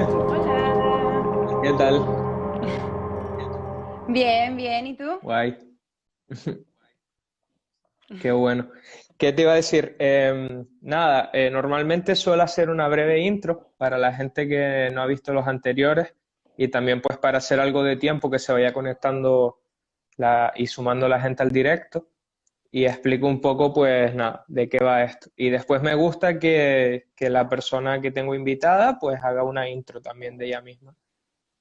Hola. ¿Qué tal? Bien, bien, ¿y tú? Guay, qué bueno. ¿Qué te iba a decir? Nada, normalmente suelo hacer una breve intro para la gente que no ha visto los anteriores y también pues para hacer algo de tiempo que se vaya conectando y sumando la gente al directo y explico un poco pues nada, de qué va esto. Y después me gusta que la persona que tengo invitada pues haga una intro también de ella misma.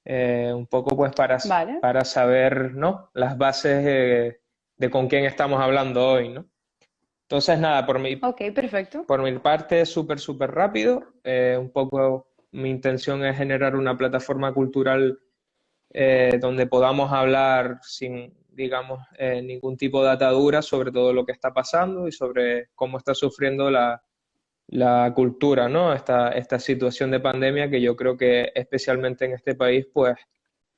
Un poco pues Vale, para saber, ¿no? Las bases de con quién estamos hablando hoy, ¿no? Entonces, nada, ok, perfecto. por mi parte, súper rápido. Un poco mi intención es generar una plataforma cultural donde podamos hablar sin, digamos, ningún tipo de atadura sobre todo lo que está pasando y sobre cómo está sufriendo la cultura, ¿no? Esta situación de pandemia que yo creo que especialmente en este país, pues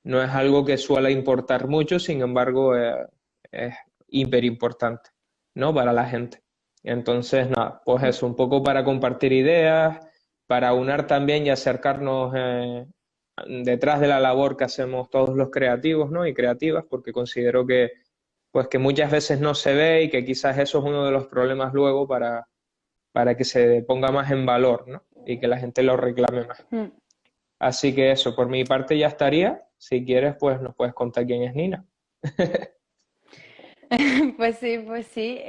no es algo que suele importar mucho, sin embargo, es hiper importante, ¿no? Para la gente. Entonces, nada, pues Mm, eso, un poco para compartir ideas, para unir también y acercarnos detrás de la labor que hacemos todos los creativos, ¿no? Y creativas, porque considero pues que muchas veces no se ve y que quizás eso es uno de los problemas luego para que se ponga más en valor, ¿no? Y que la gente lo reclame más. mm. Así que eso, por mi parte ya estaría. Si quieres, pues nos puedes contar quién es Nina. Pues sí, pues sí.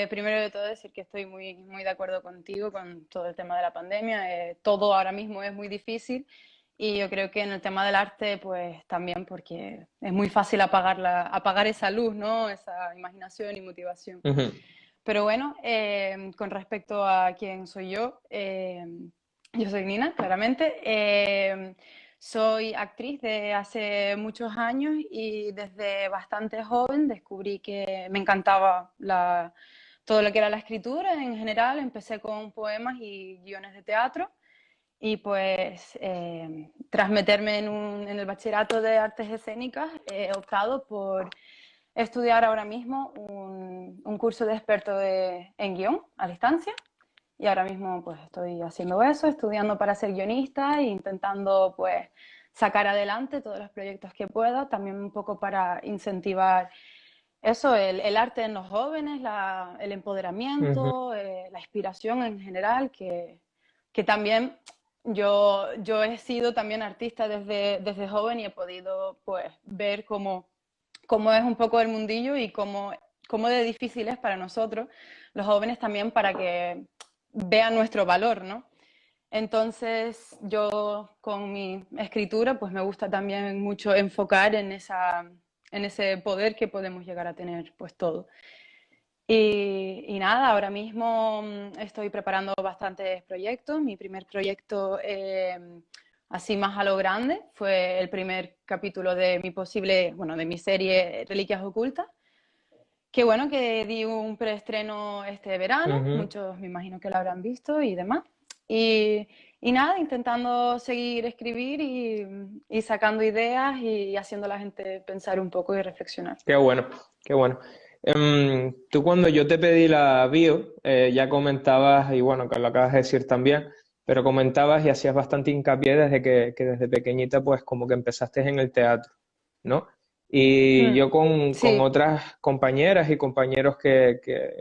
Primero de todo decir que estoy muy, muy de acuerdo contigo con todo el tema de la pandemia. Todo ahora mismo es muy difícil y yo creo que en el tema del arte, pues también porque es muy fácil apagar esa luz, ¿no? Esa imaginación y motivación. Ujú. Pero bueno, con respecto a quién soy yo soy Nina, claramente. Soy actriz de hace muchos años y desde bastante joven descubrí que me encantaba todo lo que era la escritura en general. Empecé con poemas y guiones de teatro y pues tras meterme en el bachillerato de artes escénicas he optado por estudiar ahora mismo un curso de experto en guión a distancia. Y ahora mismo pues estoy haciendo eso, estudiando para ser guionista e intentando pues sacar adelante todos los proyectos que pueda, también un poco para incentivar eso, el arte en los jóvenes, el Ujú. empoderamiento, la inspiración en general, que también yo he sido también artista desde joven y he podido pues ver cómo es un poco el mundillo y cómo de difícil es para nosotros, los jóvenes también, para que vean nuestro valor, ¿no? Entonces, yo con mi escritura, pues me gusta también mucho enfocar en ese poder que podemos llegar a tener, pues todo. Y nada, ahora mismo estoy preparando bastantes proyectos. Mi primer proyecto, así más a lo grande, fue el primer capítulo de mi posible, bueno, de mi serie Reliquias Ocultas, que bueno, que di un preestreno este verano, Ujú. muchos me imagino que lo habrán visto y demás. Y, y nada, intentando seguir escribir y sacando ideas y haciendo a la gente pensar un poco y reflexionar. Qué bueno, qué bueno. Tú cuando yo te pedí la bio, ya comentabas, y bueno, que lo acabas de decir también, pero comentabas y hacías bastante hincapié desde que desde pequeñita, pues como que empezaste en el teatro, ¿no? Y Mm, yo con sí. otras compañeras y compañeros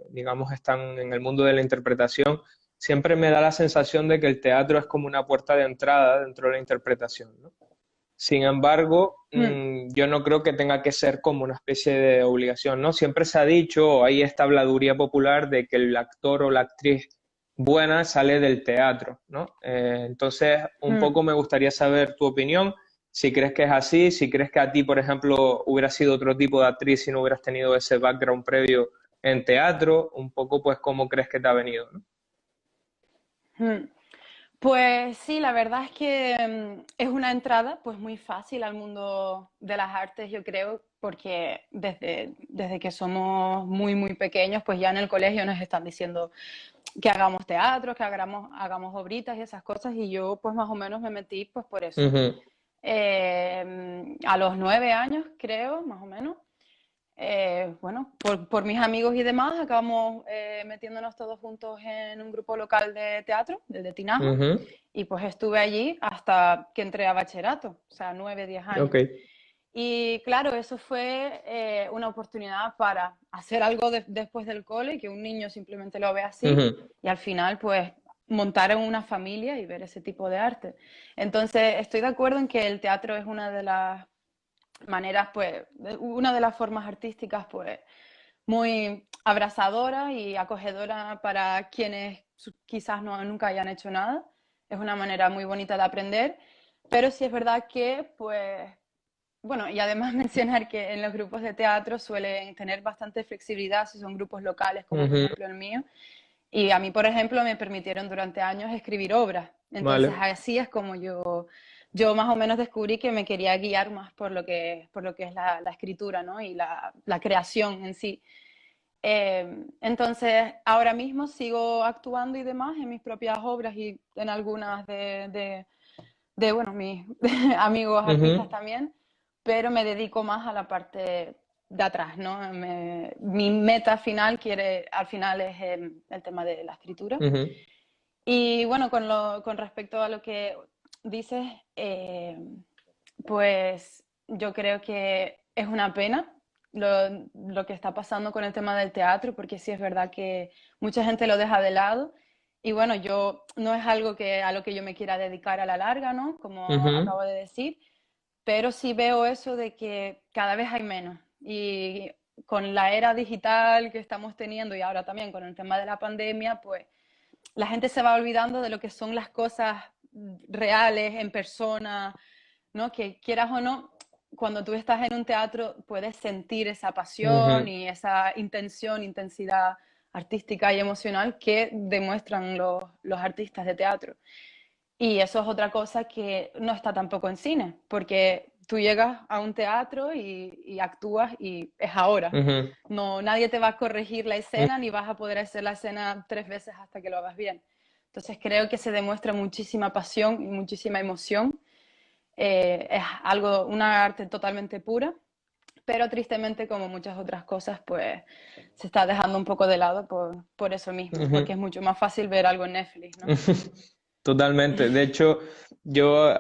digamos, están en el mundo de la interpretación, siempre me da la sensación de que el teatro es como una puerta de entrada dentro de la interpretación, ¿no? Sin embargo, Mm, yo no creo que tenga que ser como una especie de obligación, ¿no? Siempre se ha dicho, o hay esta habladuría popular de que el actor o la actriz buena sale del teatro, ¿no? Entonces, un mm. poco me gustaría saber tu opinión, si crees que es así, si crees que a ti, por ejemplo, hubiera sido otro tipo de actriz si no hubieras tenido ese background previo en teatro, un poco, pues, cómo crees que te ha venido, ¿no? Mm. Pues sí, la verdad es que es una entrada pues muy fácil al mundo de las artes, yo creo, porque desde que somos muy, muy pequeños, pues ya en el colegio nos están diciendo que hagamos teatro, que hagamos obritas y esas cosas, y yo pues más o menos me metí pues por eso. Ujú. A los 9 años, creo, más o menos, bueno, por mis amigos y demás, acabamos metiéndonos todos juntos en un grupo local de teatro, el de Tinaja, Ujú. y pues estuve allí hasta que entré a bachillerato, o sea, 9, 10 Ok. años. Y claro, eso fue una oportunidad para hacer algo después del cole, que un niño simplemente lo ve así, Ujú. y al final, pues, montar en una familia y ver ese tipo de arte. Entonces, estoy de acuerdo en que el teatro es una de las maneras, pues, una de las formas artísticas, pues, muy abrazadora y acogedora para quienes quizás nunca hayan hecho nada. Es una manera muy bonita de aprender, pero sí es verdad que, pues, bueno, y además mencionar que en los grupos de teatro suelen tener bastante flexibilidad si son grupos locales, como por Ujú. ejemplo el mío. Y a mí, por ejemplo, me permitieron durante años escribir obras. Entonces, Vale. así es como yo más o menos descubrí que me quería guiar más por lo que es la escritura, ¿no? Y la creación en sí. Entonces, ahora mismo sigo actuando y demás en mis propias obras y en algunas bueno, mis amigos artistas Ujú. también, pero me dedico más a la parte de atrás, ¿no? Mi meta final al final es el tema de la escritura. Ujú. Y bueno, con respecto a lo que dices, pues yo creo que es una pena lo que está pasando con el tema del teatro, porque sí es verdad que mucha gente lo deja de lado. Y bueno, yo no es algo a lo que yo me quiera dedicar a la larga, ¿no? Como Ujú. acabo de decir, pero sí veo eso de que cada vez hay menos. Y con la era digital que estamos teniendo y ahora también con el tema de la pandemia, pues la gente se va olvidando de lo que son las cosas reales, en persona, ¿no? Que quieras o no, cuando tú estás en un teatro puedes sentir esa pasión Ujú. y esa intensidad artística y emocional que demuestran los artistas de teatro. Y eso es otra cosa que no está tampoco en cine, porque tú llegas a un teatro y actúas y es ahora. Ujú. No, nadie te va a corregir la Ujú. escena ni vas a poder hacer la escena 3 veces hasta que lo hagas bien. Entonces creo que se demuestra muchísima pasión y muchísima emoción. Es algo, una arte totalmente pura, pero tristemente como muchas otras cosas, pues se está dejando un poco de lado por eso mismo, porque Ujú. es mucho más fácil ver algo en Netflix, ¿no? Totalmente. De hecho,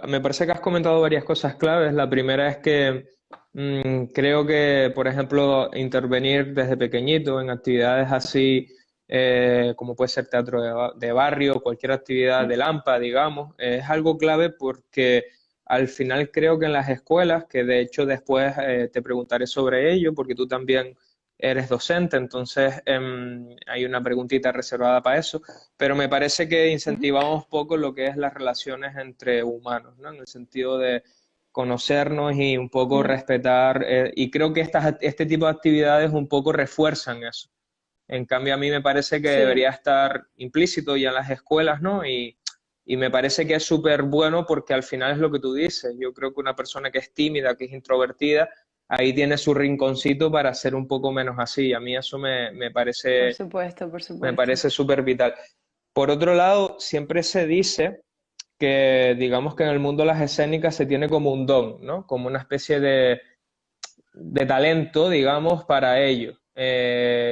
me parece que has comentado varias cosas claves. La primera es que creo que, por ejemplo, intervenir desde pequeñito en actividades así, como puede ser teatro de barrio, cualquier actividad de AMPA, digamos, es algo clave porque al final creo que en las escuelas, que de hecho después te preguntaré sobre ello, porque tú también eres docente, entonces hay una preguntita reservada para eso, pero me parece que Ujú. incentivamos poco lo que es las relaciones entre humanos, ¿no? En el sentido de conocernos y un poco Ujú. respetar, y creo que este tipo de actividades un poco refuerzan eso. En cambio, a mí me parece que Sí, debería estar implícito ya en las escuelas, ¿no? Y me parece que es súper bueno porque al final es lo que tú dices. Yo creo que una persona que es tímida, que es introvertida, ahí tiene su rinconcito para ser un poco menos así. A mí eso por me supuesto. parece súper vital. Por otro lado, siempre se dice que, digamos que en el mundo de las escénicas se tiene como un don, ¿no? Como una especie de talento, digamos, para ello.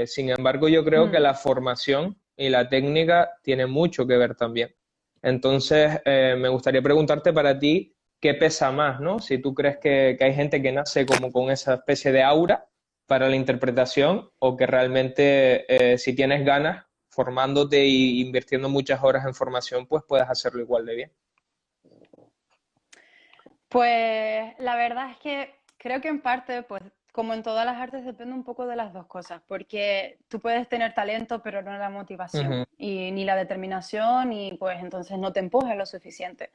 Sin embargo, yo creo que Mm. la formación y la técnica tienen mucho que ver también. Entonces, me gustaría preguntarte para ti, ¿qué pesa más, ¿no? Si tú crees que hay gente que nace como con esa especie de aura para la interpretación o que realmente, si tienes ganas, formándote e invirtiendo muchas horas en formación, pues puedes hacerlo igual de bien. Pues la verdad es que creo que en parte, pues como en todas las artes, depende un poco de las dos cosas, porque tú puedes tener talento, pero no la motivación Ujú. y ni la determinación y pues entonces no te empujas lo suficiente.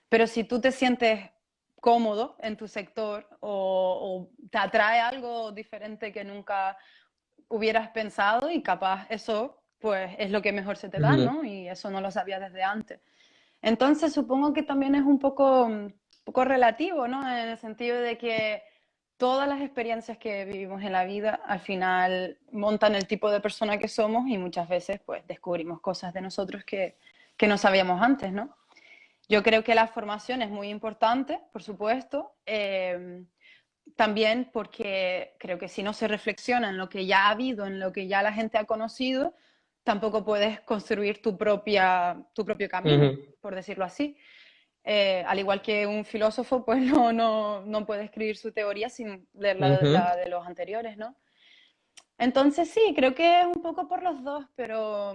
Pero si tú te sientes cómodo en tu sector o te atrae algo diferente que nunca hubieras pensado y capaz eso pues es lo que mejor se te da, Ujú. ¿no? Y eso no lo sabía desde antes. Entonces supongo que también es un poco relativo, ¿no? En el sentido de que todas las experiencias que vivimos en la vida al final montan el tipo de persona que somos y muchas veces pues descubrimos cosas de nosotros que no sabíamos antes, ¿no? Yo creo que la formación es muy importante, por supuesto, también porque creo que si no se reflexiona en lo que ya ha habido, en lo que ya la gente ha conocido, tampoco puedes construir tu propio camino, Ujú, por decirlo así. Al igual que un filósofo, pues no puede escribir su teoría sin leer ujú. la de los anteriores, ¿no? Entonces sí, creo que es un poco por los dos, pero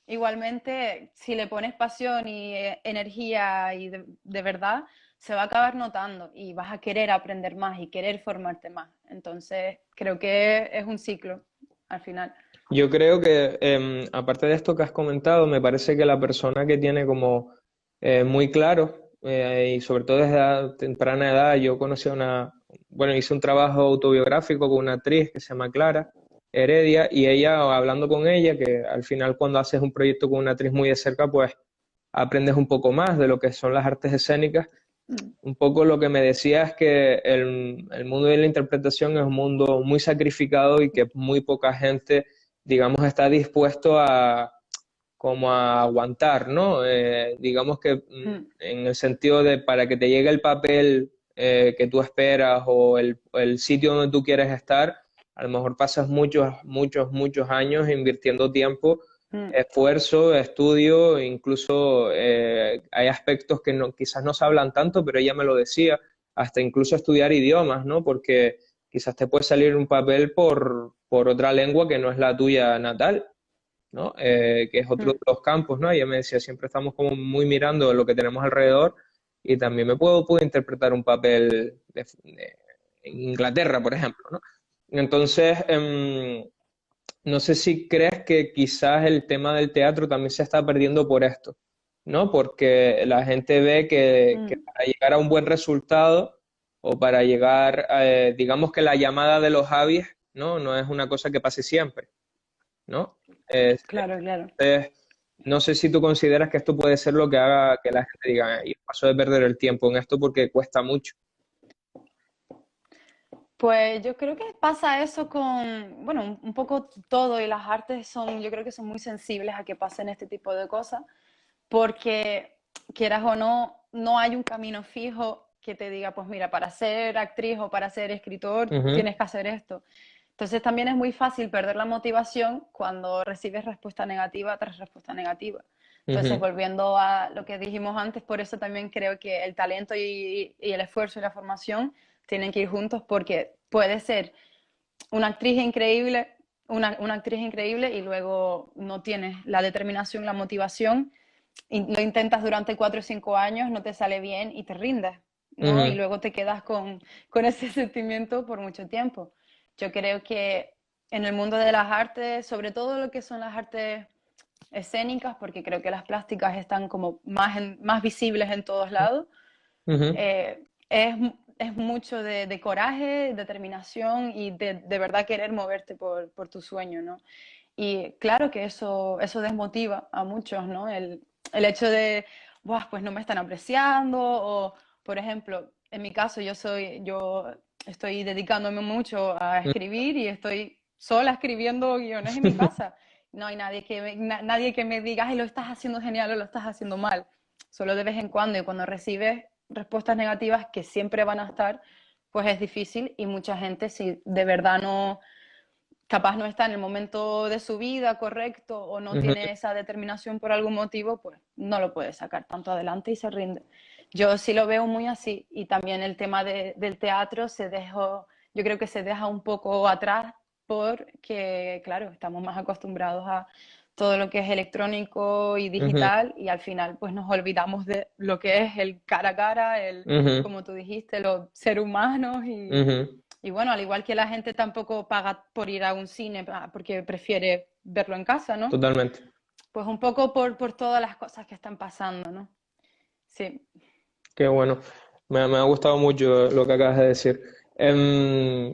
igualmente si le pones pasión y energía y de verdad, se va a acabar notando y vas a querer aprender más y querer formarte más. Entonces creo que es un ciclo al final. Yo creo que, aparte de esto que has comentado, me parece que la persona que tiene como muy claro, y sobre todo desde temprana edad, yo conocí a bueno, hice un trabajo autobiográfico con una actriz que se llama Clara Heredia, y ella, hablando con ella, que al final cuando haces un proyecto con una actriz muy de cerca, pues aprendes un poco más de lo que son las artes escénicas. Mm, Un poco lo que me decía es que el mundo de la interpretación es un mundo muy sacrificado y que muy poca gente, digamos, está dispuesto a como a aguantar, ¿no? Digamos que mm, en el sentido de para que te llegue el papel que tú esperas o el sitio donde tú quieres estar, a lo mejor pasas muchos años invirtiendo tiempo, mm, esfuerzo, estudio, incluso hay aspectos que quizás no se hablan tanto, pero ella me lo decía, hasta incluso estudiar idiomas, ¿no? Porque quizás te puede salir un papel por otra lengua que no es la tuya natal, ¿no? Que es otro mm. de los campos, ¿no? Ella me decía, siempre estamos como muy mirando lo que tenemos alrededor y también puedo interpretar un papel en Inglaterra, por ejemplo, ¿no? Entonces, no sé si crees que quizás el tema del teatro también se está perdiendo por esto, ¿no? Porque la gente ve que Mm. para llegar a un buen resultado o para llegar, digamos que la llamada de los Javis, ¿no? No es una cosa que pase siempre, ¿no? Claro, claro. Entonces, no sé si tú consideras que esto puede ser lo que haga que la gente diga, yo paso de perder el tiempo en esto porque cuesta mucho". Pues yo creo que pasa eso con, bueno, un poco todo y las artes son, yo creo que son muy sensibles a que pasen este tipo de cosas, porque quieras o no, no hay un camino fijo que te diga, pues mira, para ser actriz o para ser escritor Ujú, tienes que hacer esto. Entonces también es muy fácil perder la motivación cuando recibes respuesta negativa tras respuesta negativa. Entonces, ujú, volviendo a lo que dijimos antes, por eso también creo que el talento y el esfuerzo y la formación tienen que ir juntos porque puede ser una actriz increíble, una actriz increíble y luego no tienes la determinación, la motivación, y lo intentas durante 4 o 5 años, no te sale bien y te rindes, ¿no? Y ujú, luego te quedas con ese sentimiento por mucho tiempo. Yo creo que en el mundo de las artes, sobre todo lo que son las artes escénicas, porque creo que las plásticas están como más visibles en todos lados, ujú, eh, es, es mucho de coraje, determinación y de verdad querer moverte por tu sueño, ¿no? Y claro que eso desmotiva a muchos, ¿no? El hecho de, "Buah, pues no me están apreciando", o, por ejemplo, en mi caso, yo estoy dedicándome mucho a escribir y estoy sola escribiendo guiones en mi casa. No hay nadie que me diga, "Ay, lo estás haciendo genial o lo estás haciendo mal". Solo de vez en cuando, y cuando recibes respuestas negativas, que siempre van a estar, pues es difícil y mucha gente, si de verdad no, capaz no está en el momento de su vida correcto o no ujú. tiene esa determinación por algún motivo, pues no lo puede sacar tanto adelante y se rinde. Yo sí lo veo muy así y también el tema del teatro yo creo que se deja un poco atrás porque, claro, estamos más acostumbrados a todo lo que es electrónico y Ujú, digital y al final pues nos olvidamos de lo que es el cara a cara, ujú, como tú dijiste, los seres humanos ujú. y bueno, al igual que la gente tampoco paga por ir a un cine porque prefiere verlo en casa, ¿no? Totalmente. Pues un poco por todas las cosas que están pasando, ¿no? Sí. Qué bueno. Me ha gustado mucho lo que acabas de decir. Em,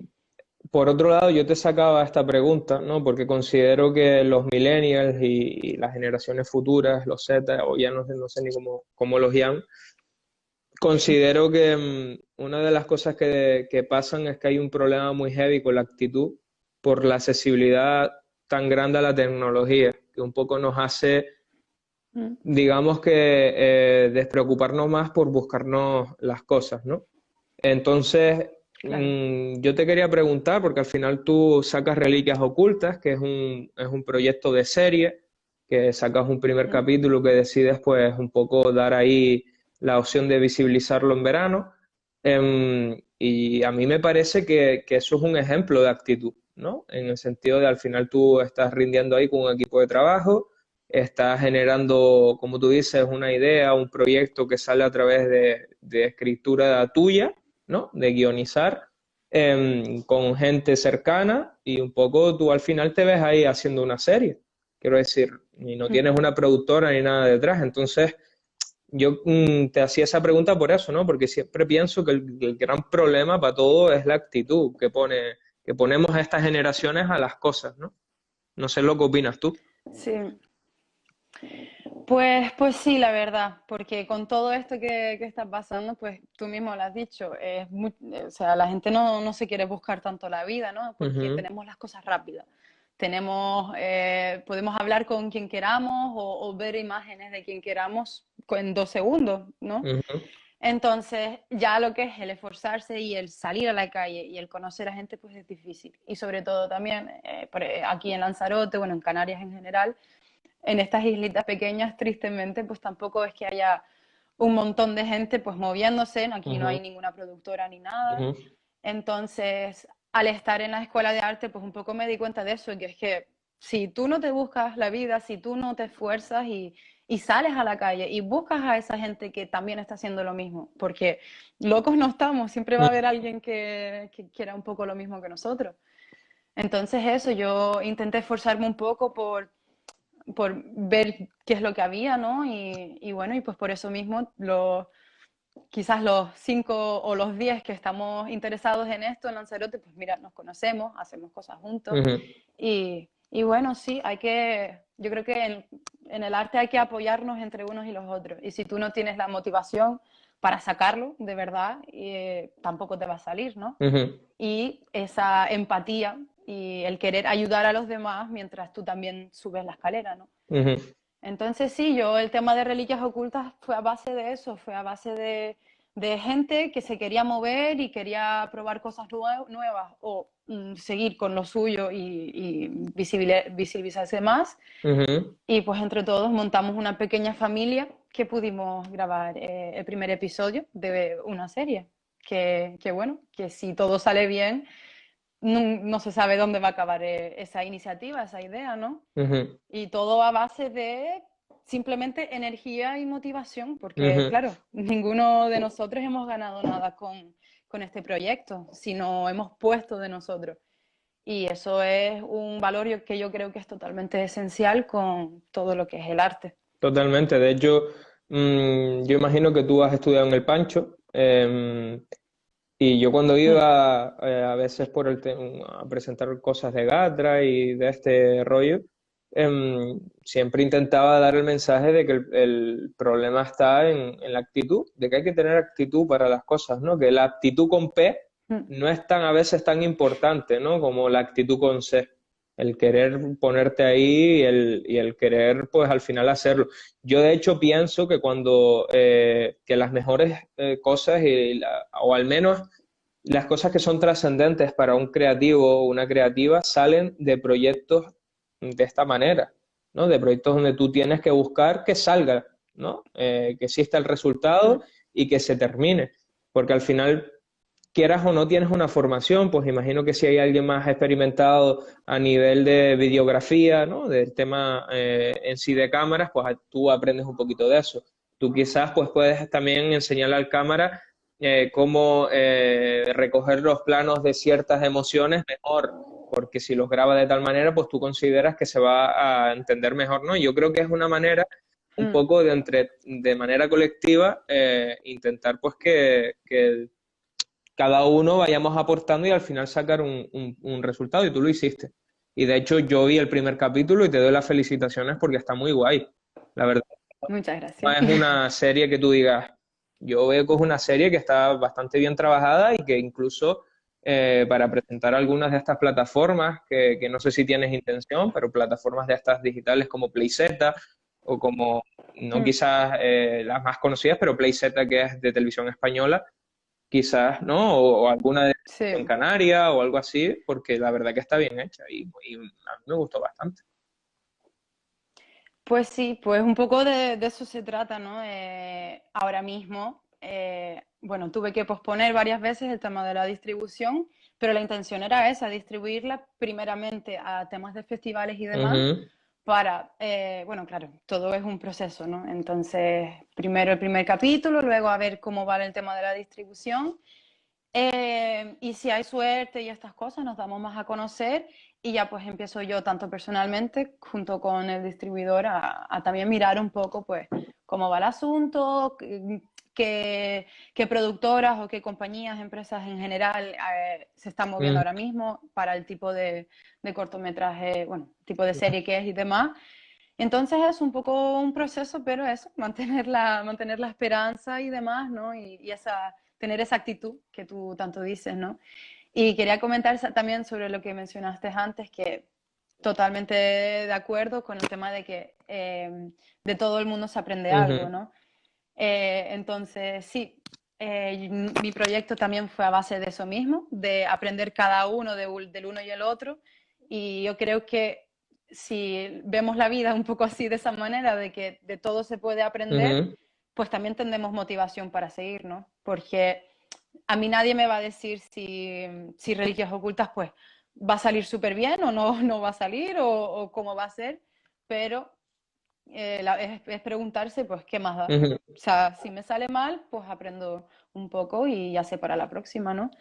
por otro lado, yo te sacaba esta pregunta, ¿no? Porque considero que los millennials y las generaciones futuras, los Z, o ya no sé ni cómo los llaman, considero que una de las cosas que pasan es que hay un problema muy heavy con la actitud por la accesibilidad tan grande a la tecnología, que un poco nos hace, Mm, digamos que, despreocuparnos más por buscarnos las cosas, ¿no? Entonces, claro. Yo te quería preguntar, porque al final tú sacas Reliquias Ocultas, que es un proyecto de serie, que sacas un primer Mm, capítulo que decides pues un poco dar ahí la opción de visibilizarlo en verano. Y a mí me parece que eso es un ejemplo de actitud, ¿no? En el sentido de al final tú estás rindiendo ahí con un equipo de trabajo, estás generando, como tú dices, una idea, un proyecto que sale a través de escritura tuya, ¿no? De guionizar con gente cercana y un poco tú al final te ves ahí haciendo una serie, quiero decir, y no mm. tienes una productora ni nada detrás. Entonces, yo te hacía esa pregunta por eso, ¿no? Porque siempre pienso que el gran problema para todo es la actitud que ponemos a estas generaciones a las cosas, ¿no? No sé lo que opinas tú. Sí, pues sí, la verdad, porque con todo esto que está pasando, pues tú mismo lo has dicho, o sea, la gente no se quiere buscar tanto la vida, ¿no? Porque Ujú, tenemos las cosas rápidas. Podemos hablar con quien queramos o ver imágenes de quien queramos en 2 segundos, ¿no? ujú, Entonces, ya lo que es el esforzarse y el salir a la calle y el conocer a gente, pues es difícil. Y sobre todo también aquí en Lanzarote, bueno, en Canarias en general, en estas islitas pequeñas, tristemente, pues tampoco es que haya un montón de gente pues moviéndose, aquí no hay ujú, ninguna productora ni nada. ujú, Entonces, al estar en la escuela de arte, pues un poco me di cuenta de eso, que es que si tú no te buscas la vida, si tú no te esfuerzas y sales a la calle y buscas a esa gente que también está haciendo lo mismo, porque locos no estamos, siempre va a haber alguien que quiera un poco lo mismo que nosotros. Entonces eso, yo intenté esforzarme un poco por ver qué es lo que había, ¿no? Y bueno, y pues por eso mismo quizás los 5 o los 10 que estamos interesados en esto en Lanzarote, pues mira, nos conocemos, hacemos cosas juntos ujú. y bueno, sí, yo creo que en el arte hay que apoyarnos entre unos y los otros. Y si tú no tienes la motivación para sacarlo, de verdad, tampoco te va a salir, ¿no? Ujú, Y esa empatía y el querer ayudar a los demás mientras tú también subes la escalera, ¿no? ujú, Entonces sí, yo el tema de reliquias ocultas fue a base de eso, fue a base de gente que se quería mover y quería probar cosas nuevas o seguir con lo suyo y visibilizarse más. ujú. Y pues entre todos montamos una pequeña familia que pudimos grabar el primer episodio de una serie. Que bueno, que si todo sale bien, no se sabe dónde va a acabar esa iniciativa, esa idea, ¿no? Ujú, Y todo a base de simplemente energía y motivación, porque ujú. claro, ninguno de nosotros hemos ganado nada con este proyecto, sino hemos puesto de nosotros. Y eso es un valor que yo creo que es totalmente esencial con todo lo que es el arte. Totalmente. De hecho, yo imagino que tú has estudiado en el Pancho. Y yo cuando Mm, iba a veces a presentar cosas de Gatra y de este rollo, siempre intentaba dar el mensaje de que el problema está en la actitud, de que hay que tener actitud para las cosas, ¿no? Que la actitud con P mm, no es tan a veces tan importante, ¿no? Como la actitud con C. El querer ponerte ahí y el querer, pues al final hacerlo. Yo de hecho pienso que cuando que las mejores cosas o al menos las cosas que son trascendentes para un creativo o una creativa salen de proyectos de esta manera, ¿no? De proyectos donde tú tienes que buscar que salga, ¿no? Que exista el resultado mm, y que se termine. Porque al final, quieras o no tienes una formación, pues imagino que si hay alguien más experimentado a nivel de videografía, ¿no? Del tema en sí de cámaras, pues tú aprendes un poquito de eso. Tú quizás pues puedes también enseñarle al cámara cómo recoger los planos de ciertas emociones mejor, porque si los graba de tal manera, pues tú consideras que se va a entender mejor, ¿no? Yo creo que es una manera un mm. poco de manera colectiva intentar pues que cada uno vayamos aportando y al final sacar un resultado y tú lo hiciste. Y de hecho yo vi el primer capítulo y te doy las felicitaciones porque está muy guay. La verdad, Muchas no gracias. es una serie que tú digas, yo veo que es una serie que está bastante bien trabajada y que incluso para presentar algunas de estas plataformas, que no sé si tienes intención, pero plataformas de estas digitales como PlayZ o como, no Mm, quizás las más conocidas, pero PlayZ que es de televisión española, quizás, ¿no? O alguna en Sí. Canarias o algo así, porque la verdad que está bien hecha y a mí me gustó bastante. Pues sí, pues un poco de eso se trata, ¿no? Ahora mismo, bueno, tuve que posponer varias veces el tema de la distribución, pero la intención era esa, distribuirla primeramente a temas de festivales y demás, Ujú, para, bueno, claro, todo es un proceso, ¿no? Entonces, primero el primer capítulo, luego a ver cómo va el tema de la distribución. Y si hay suerte y estas cosas, nos damos más a conocer y ya pues empiezo yo tanto personalmente junto con el distribuidor a también mirar un poco pues cómo va el asunto, qué productoras o qué compañías, empresas en general se están moviendo mm, ahora mismo para el tipo de cortometraje, bueno, tipo de serie que es y demás. Entonces es un poco un proceso, pero eso, mantener la esperanza y demás, ¿no? Y esa, tener esa actitud que tú tanto dices, ¿no? Y quería comentar también sobre lo que mencionaste antes, que totalmente de acuerdo con el tema de que de todo el mundo se aprende algo, ujú. ¿no? Entonces, sí, mi proyecto también fue a base de eso mismo, de aprender cada uno del uno y el otro. Y yo creo que si vemos la vida un poco así, de esa manera, de que de todo se puede aprender, Ujú, pues también tendremos motivación para seguir, ¿no? Porque a mí nadie me va a decir si Reliquias Ocultas, pues, va a salir súper bien o no, no va a salir o cómo va a ser, pero es preguntarse, pues, ¿qué más da? ujú. O sea, si me sale mal, pues aprendo un poco y ya sé para la próxima, ¿no?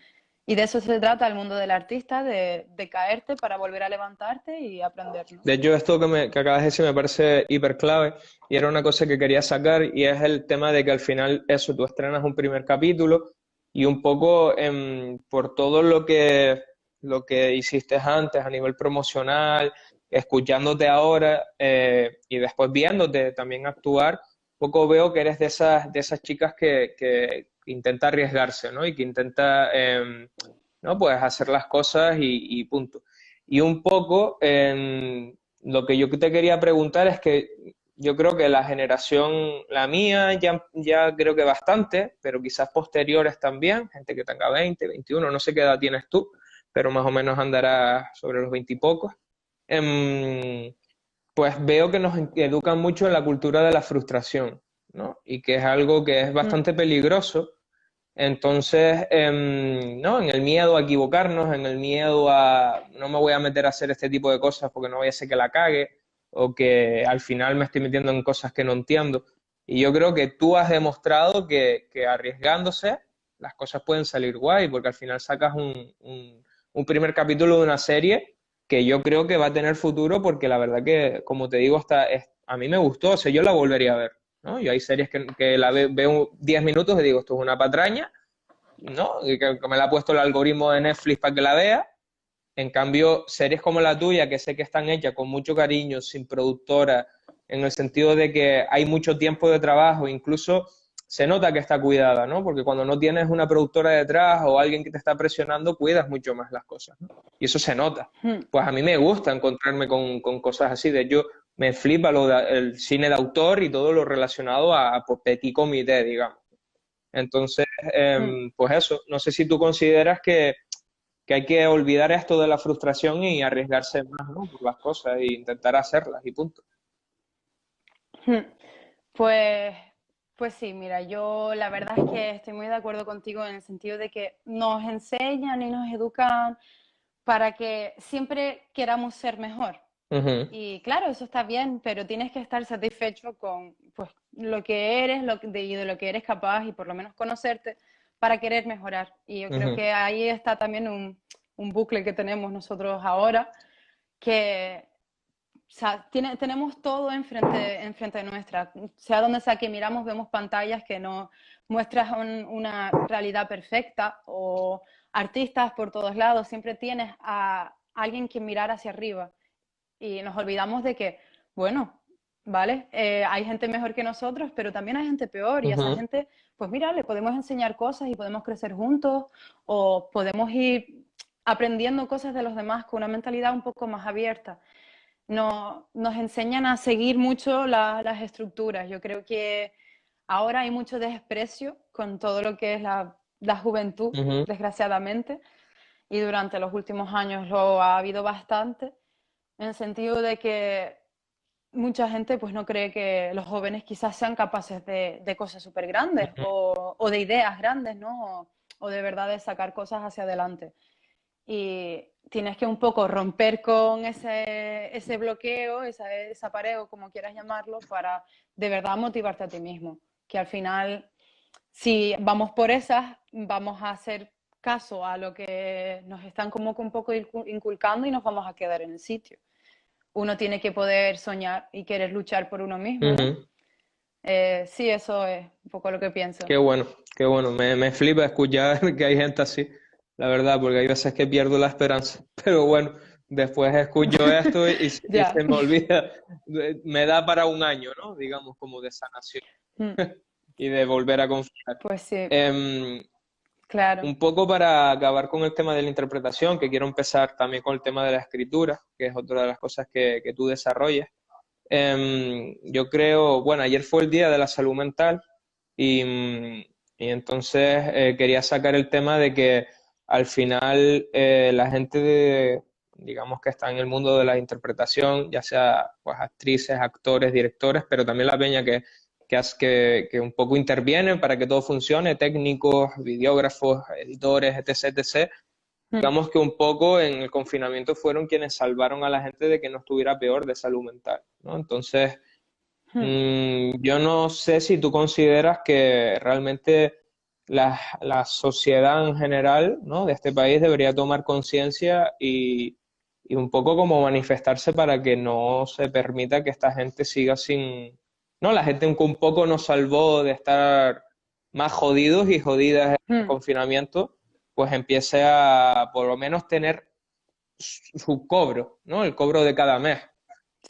Y de eso se trata el mundo del artista, de caerte para volver a levantarte y aprender, ¿no? De hecho, esto que acabas de decir me parece hiper clave y era una cosa que quería sacar y es el tema de que al final eso, tú estrenas un primer capítulo y un poco por todo lo que hiciste antes a nivel promocional, escuchándote ahora y después viéndote también actuar, un poco veo que eres de esas chicas que intenta arriesgarse, ¿no? Y que intenta, ¿no? Pues hacer las cosas y punto. Y un poco lo que yo te quería preguntar es que yo creo que la generación, la mía, ya creo que bastante, pero quizás posteriores también, gente que tenga 20, 21, no sé qué edad tienes tú, pero más o menos andará sobre los 20 y pocos. Pues veo que nos educan mucho en la cultura de la frustración, ¿no? Y que es algo que es Mm, bastante peligroso entonces, no, en el miedo a equivocarnos, en el miedo a no me voy a meter a hacer este tipo de cosas porque no vaya a ser que la cague o que al final me estoy metiendo en cosas que no entiendo. Y yo creo que tú has demostrado que arriesgándose las cosas pueden salir guay porque al final sacas un primer capítulo de una serie que yo creo que va a tener futuro porque la verdad que, como te digo, a mí me gustó, o sea, yo la volvería a ver. ¿No? Yo hay series que veo 10 minutos y digo, esto es una patraña, ¿no? Y que me la ha puesto el algoritmo de Netflix para que la vea. En cambio, series como la tuya, que sé que están hechas con mucho cariño, sin productora, en el sentido de que hay mucho tiempo de trabajo, incluso se nota que está cuidada, ¿no? Porque cuando no tienes una productora detrás o alguien que te está presionando, cuidas mucho más las cosas, ¿no? Y eso se nota. mm, Pues a mí me gusta encontrarme con cosas así. De hecho, me flipa el cine de autor y todo lo relacionado a pues, petit comité, digamos. Entonces, mm. pues eso, no sé si tú consideras que hay que olvidar esto de la frustración y arriesgarse más, ¿no? Por las cosas e intentar hacerlas y punto. Hmm. Pues, pues sí, mira, yo la verdad es que estoy muy de acuerdo contigo en el sentido de que nos enseñan y nos educan para que siempre queramos ser mejor. Ujú, Y claro, eso está bien, pero tienes que estar satisfecho con pues, lo que eres y de lo que eres capaz y por lo menos conocerte para querer mejorar. Y yo creo ujú, que ahí está también un bucle que tenemos nosotros ahora, que o sea, tenemos todo enfrente nuestra. Sea donde sea que miramos, vemos pantallas que nos muestran una realidad perfecta o artistas por todos lados. Siempre tienes a alguien que mirar hacia arriba y nos olvidamos de que, bueno, ¿vale? Hay gente mejor que nosotros, pero también hay gente peor y a esa ujú, gente, pues mira, le podemos enseñar cosas y podemos crecer juntos o podemos ir aprendiendo cosas de los demás con una mentalidad un poco más abierta. Nos enseñan a seguir mucho las estructuras. Yo creo que ahora hay mucho desprecio con todo lo que es la juventud, Ujú, desgraciadamente, y durante los últimos años lo ha habido bastante, en el sentido de que mucha gente pues no cree que los jóvenes quizás sean capaces de cosas súper grandes ujú, o de ideas grandes, ¿no? O de verdad de sacar cosas hacia adelante. Y tienes que un poco romper con ese bloqueo, esa pared o como quieras llamarlo, para de verdad motivarte a ti mismo. Que al final, si vamos por esas, vamos a hacer caso a lo que nos están como que un poco inculcando y nos vamos a quedar en el sitio. Uno tiene que poder soñar y querer luchar por uno mismo, ¿no? ujú. Sí, eso es un poco lo que pienso. Qué bueno, qué bueno. Me flipa escuchar que hay gente así, la verdad, porque hay veces que pierdo la esperanza. Pero bueno, después escucho esto y Ya. se me olvida. Me da para un año, ¿no? Digamos, como de sanación Mm, y de volver a confiar. pues sí, Em, claro. un poco para acabar con el tema de la interpretación, que quiero empezar también con el tema de la escritura, que es otra de las cosas que tú desarrollas. Yo creo, bueno, ayer fue el Día de la Salud Mental y entonces quería sacar el tema de que al final la gente digamos que está en el mundo de la interpretación, ya sea pues actrices, actores, directores, pero también la peña que un poco interviene para que todo funcione, técnicos, videógrafos, editores, etc., etc. Mm, Digamos que un poco en el confinamiento fueron quienes salvaron a la gente de que no estuviera peor de salud mental, ¿no? Entonces, mm. yo no sé si tú consideras que realmente la sociedad en general, ¿no? De este país debería tomar conciencia y un poco como manifestarse para que no se permita que esta gente siga sin... ¿No? La gente un poco nos salvó de estar más jodidos y jodidas en el Mm, confinamiento, pues empiece a por lo menos tener su cobro, ¿no? El cobro de cada mes.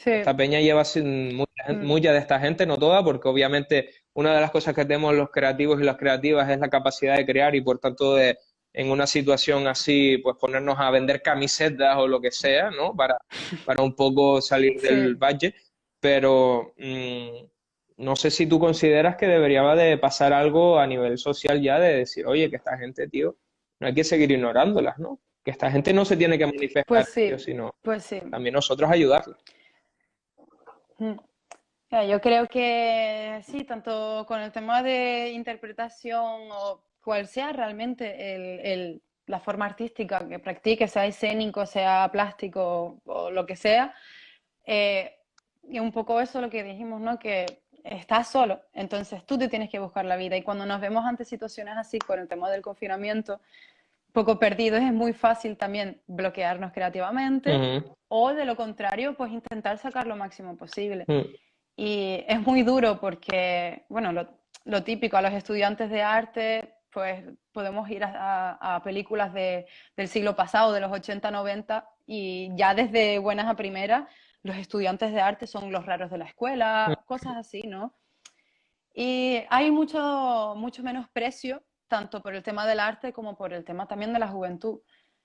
Esta sí, peña lleva sin mm, mucha de esta gente, no toda, porque obviamente una de las cosas que tenemos los creativos y las creativas es la capacidad de crear y por tanto de en una situación así, pues ponernos a vender camisetas o lo que sea, ¿no? Para un poco salir del sí. budget. Pero no sé si tú consideras que debería de pasar algo a nivel social ya de decir, oye, que esta gente, tío, no hay que seguir ignorándolas, ¿no? Que esta gente no se tiene que manifestar Pues ellos, sí, sino pues sí. también nosotros ayudarlos. Mm. Yo creo que sí, tanto con el tema de interpretación o cual sea realmente la forma artística que practique, sea escénico, sea plástico o lo que sea, eh, y un poco eso lo que dijimos, ¿no? Que estás solo, entonces tú te tienes que buscar la vida y cuando nos vemos ante situaciones así con el tema del confinamiento, poco perdidos, es muy fácil también bloquearnos creativamente Ujú, o de lo contrario, pues intentar sacar lo máximo posible. ujú, Y es muy duro porque, bueno, lo típico, a los estudiantes de arte, pues podemos ir a películas del siglo pasado, de los 80 90 y ya desde buenas a primeras, los estudiantes de arte son los raros de la escuela, cosas así, ¿no? Y hay mucho menosprecio, tanto por el tema del arte como por el tema también de la juventud.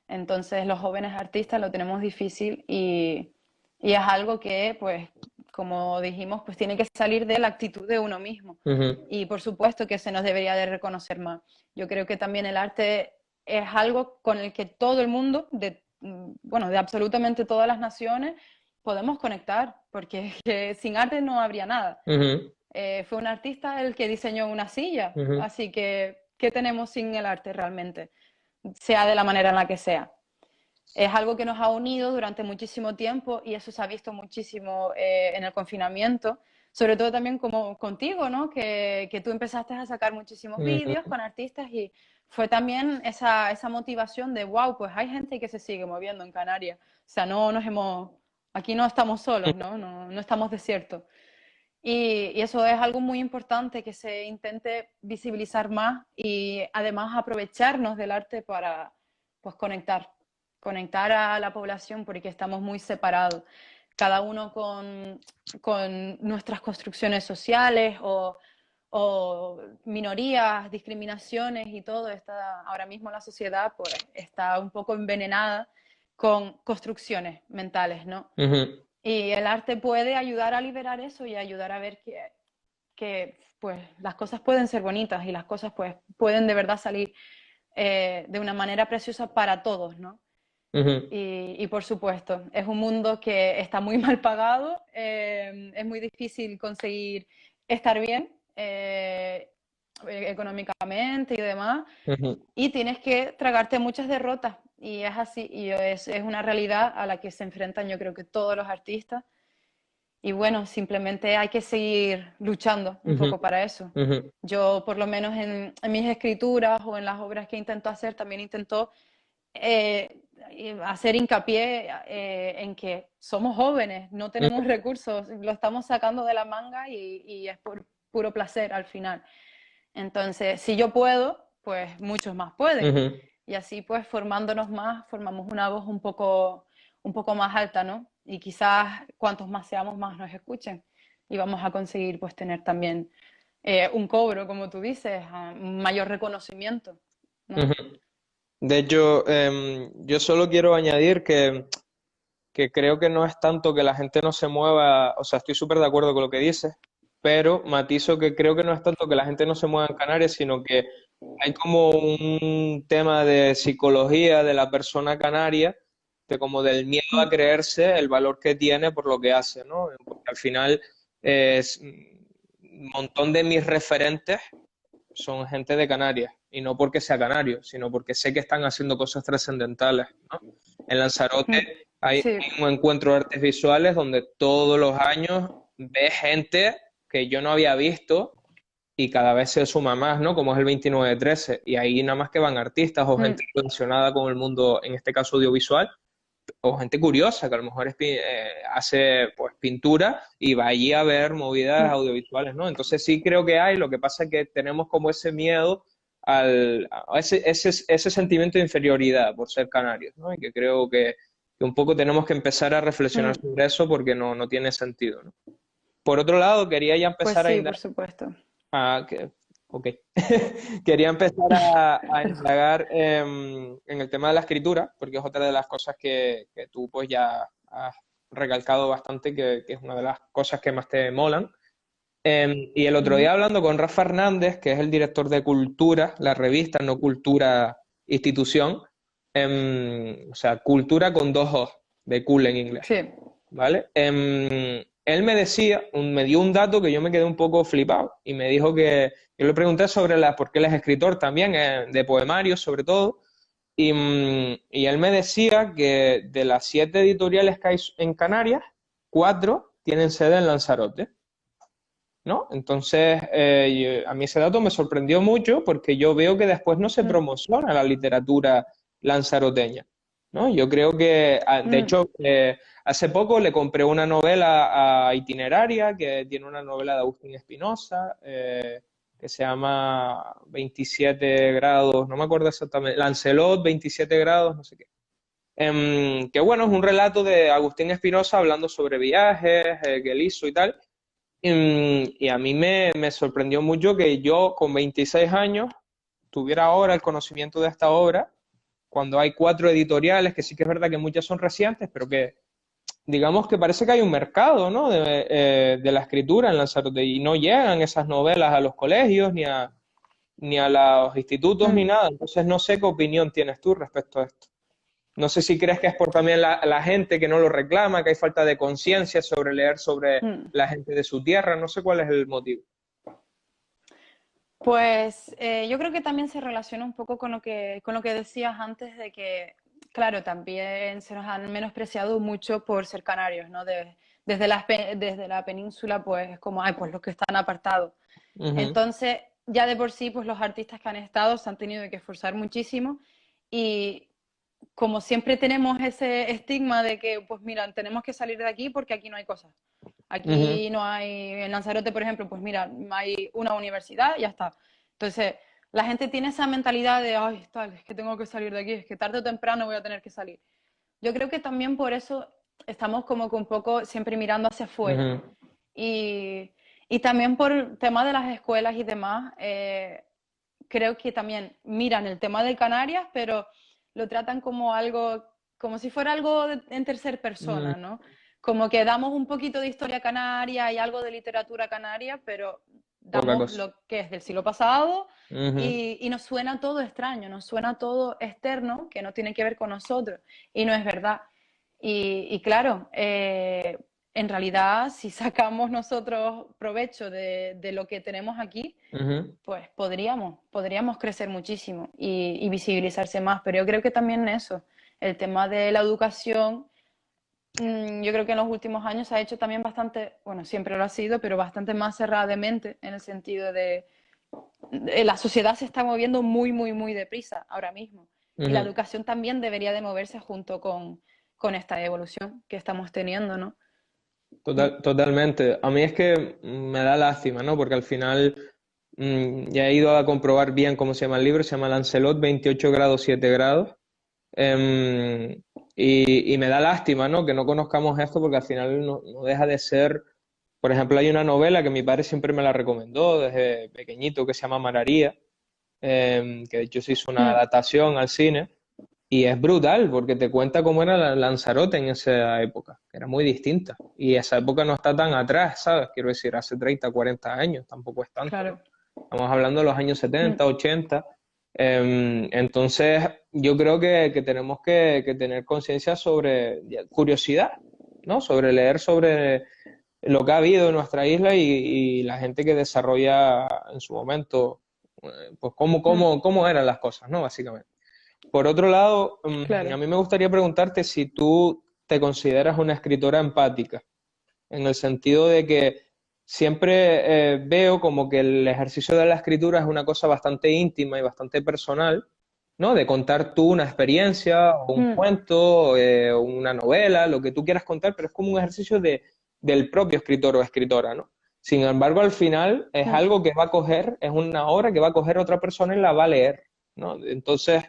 Entonces, los jóvenes artistas lo tenemos difícil y es algo que, pues, como dijimos, pues tiene que salir de la actitud de uno mismo. ujú, Y por supuesto que se nos debería de reconocer más. Yo creo que también el arte es algo con el que todo el mundo, bueno, de absolutamente todas las naciones, podemos conectar, porque sin arte no habría nada. ujú, Fue un artista el que diseñó una silla, ujú, así que ¿qué tenemos sin el arte realmente? Sea de la manera en la que sea. Es algo que nos ha unido durante muchísimo tiempo y eso se ha visto muchísimo en el confinamiento, sobre todo también como contigo, ¿no? Que tú empezaste a sacar muchísimos vídeos ujú. con artistas y fue también esa motivación de, wow, pues hay gente que se sigue moviendo en Canarias. O sea, aquí no estamos solos, ¿no? No estamos desiertos. Y eso es algo muy importante que se intente visibilizar más y además aprovecharnos del arte para pues, conectar a la población porque estamos muy separados, cada uno con nuestras construcciones sociales o minorías, discriminaciones y todo. Ahora mismo la sociedad pues, está un poco envenenada con construcciones mentales, ¿no? Ujú, Y el arte puede ayudar a liberar eso y ayudar a ver que pues las cosas pueden ser bonitas y las cosas pues pueden de verdad salir de una manera preciosa para todos, ¿no? Ujú, Y por supuesto, es un mundo que está muy mal pagado, es muy difícil conseguir estar bien económicamente y demás, ujú, y tienes que tragarte muchas derrotas, y es así, y es una realidad a la que se enfrentan yo creo que todos los artistas, y bueno, simplemente hay que seguir luchando un ujú, poco para eso. ujú, Yo, por lo menos en mis escrituras o en las obras que intento hacer, también intento eh, hacer hincapié en que somos jóvenes, no tenemos recursos, lo estamos sacando de la manga y es por puro placer al final. Entonces, si yo puedo, pues muchos más pueden. ujú, Y así pues formándonos más, formamos una voz un poco más alta, ¿no? Y quizás cuantos más seamos, más nos escuchen. Y vamos a conseguir pues tener también un cobro, como tú dices, un mayor reconocimiento, ¿no? ujú. De hecho, yo solo quiero añadir que creo que no es tanto que la gente no se mueva, o sea, estoy súper de acuerdo con lo que dices, pero matizo que creo que no es tanto que la gente no se mueva en Canarias, sino que hay como un tema de psicología de la persona canaria, de como del miedo a Mm, creerse el valor que tiene por lo que hace, ¿no? Porque al final es un montón de mis referentes son gente de Canarias, y no porque sea canario, sino porque sé que están haciendo cosas trascendentales, ¿no? En Lanzarote mm. hay Sí, un encuentro de artes visuales donde todos los años ves gente que yo no había visto y cada vez se suma más, ¿no? Como es el 29-13, y ahí nada más que van artistas o gente mm, relacionada con el mundo, en este caso audiovisual, o gente curiosa que a lo mejor hace pues pintura y va allí a ver movidas mm. audiovisuales, ¿no? Entonces sí creo que hay, lo que pasa es que tenemos como ese miedo a ese sentimiento de inferioridad por ser canarios, ¿no? Y que creo que un poco tenemos que empezar a reflexionar Mm. sobre eso porque no tiene sentido, ¿no? Por otro lado, quería ya Pues empezar a sí, indagar. por supuesto. Ok. Quería empezar a indagar en el tema de la escritura, porque es otra de las cosas que tú pues ya has recalcado bastante, que es una de las cosas que más te molan. Y el otro Ujú. día hablando con Rafa Hernández, que es el director de Cultura, la revista, no Cultura Institución, o sea, Cultura con dos O, de cool en inglés. Sí. ¿Vale? Él me decía, me dio un dato que yo me quedé un poco flipado y me dijo que yo le pregunté sobre porque él es escritor también, de poemarios sobre todo, y él me decía que de las 7 editoriales que hay en Canarias, 4 tienen sede en Lanzarote, ¿no? Entonces, a mí ese dato me sorprendió mucho porque yo veo que después no se Mm, promociona la literatura lanzaroteña, ¿no? Yo creo que, de mm, hecho, hace poco le compré una novela a Itineraria, que tiene una novela de Agustín Espinosa, que se llama 27 grados, no me acuerdo exactamente, Lancelot, 27 grados, no sé qué. Que bueno, es un relato de Agustín Espinosa hablando sobre viajes, que él hizo y tal. Y a mí me sorprendió mucho que yo con 26 años tuviera ahora el conocimiento de esta obra, cuando hay 4 editoriales, que sí que es verdad que muchas son recientes, pero que digamos que parece que hay un mercado, ¿no? De la escritura en Lanzarote y no llegan esas novelas a los colegios ni a los institutos ni mm, nada. Entonces no sé qué opinión tienes tú respecto a esto. No sé si crees que es por también la gente que no lo reclama, que hay falta de conciencia sobre leer sobre mm. la gente de su tierra, no sé cuál es el motivo. Pues yo creo que también se relaciona un poco con lo que decías antes de que, claro, también se nos han menospreciado mucho por ser canarios, ¿no? Desde la península, pues es como, ay, pues los que están apartados. Ujú, Entonces, ya de por sí, pues los artistas que han estado se han tenido que esforzar muchísimo y como siempre tenemos ese estigma de que, pues mira, tenemos que salir de aquí porque aquí no hay cosas. ujú, Aquí no hay, en Lanzarote, por ejemplo, pues mira, hay una universidad y ya está. Entonces, la gente tiene esa mentalidad de, ay, tal, es que tengo que salir de aquí, es que tarde o temprano voy a tener que salir. Yo creo que también por eso estamos como que un poco siempre mirando hacia afuera. ujú, Y, y también por el tema de las escuelas y demás, creo que también miran el tema de Canarias, pero lo tratan como algo, como si fuera algo en tercer ujú, persona, ¿no? Como que damos un poquito de historia canaria y algo de literatura canaria, pero poca damos cosa. lo que es del siglo pasado Ujú, y nos suena todo extraño, nos suena todo externo que no tiene que ver con nosotros y no es verdad. Y claro, en realidad si sacamos nosotros provecho de lo que tenemos aquí, ujú. pues podríamos crecer muchísimo y visibilizarse más. Pero yo creo que también eso, el tema de la educación, yo creo que en los últimos años se ha hecho también bastante, bueno, siempre lo ha sido, pero bastante más cerrada de mente, en el sentido de la sociedad se está moviendo muy, muy, muy deprisa ahora mismo. Y la Ujú. educación también debería de moverse junto con esta evolución que estamos teniendo, ¿no? Mm, Totalmente. A mí es que me da lástima, ¿no? Porque al final ya he ido a comprobar bien cómo se llama el libro, se llama Lancelot 28 grados, 7 grados. Em, y me da lástima, ¿no? Que no conozcamos esto porque al final no deja de ser. Por ejemplo, hay una novela que mi padre siempre me la recomendó desde pequeñito que se llama Mararía, que de hecho se hizo una mm, adaptación al cine. Y es brutal porque te cuenta cómo era Lanzarote en esa época, que era muy distinta. Y esa época no está tan atrás, ¿sabes? Quiero decir, hace 30, 40 años, tampoco es tanto, ¿no? claro. Estamos hablando de los años Mm, 70, 80. Entonces, yo creo que tenemos que tener conciencia sobre curiosidad, ¿no? Sobre leer sobre lo que ha habido en nuestra isla y la gente que desarrolla en su momento, pues mm, cómo eran las cosas, ¿no? Básicamente. Por otro lado, a claro. mí me gustaría preguntarte si tú te consideras una escritora empática, en el sentido de que siempre veo como que el ejercicio de la escritura es una cosa bastante íntima y bastante personal, ¿no? De contar tú una experiencia o un Mm, cuento, o una novela, lo que tú quieras contar, pero es como un ejercicio del propio escritor o escritora, ¿no? Sin embargo, al final es mm, algo que va a coger, es una obra que va a coger otra persona y la va a leer, ¿no? Entonces,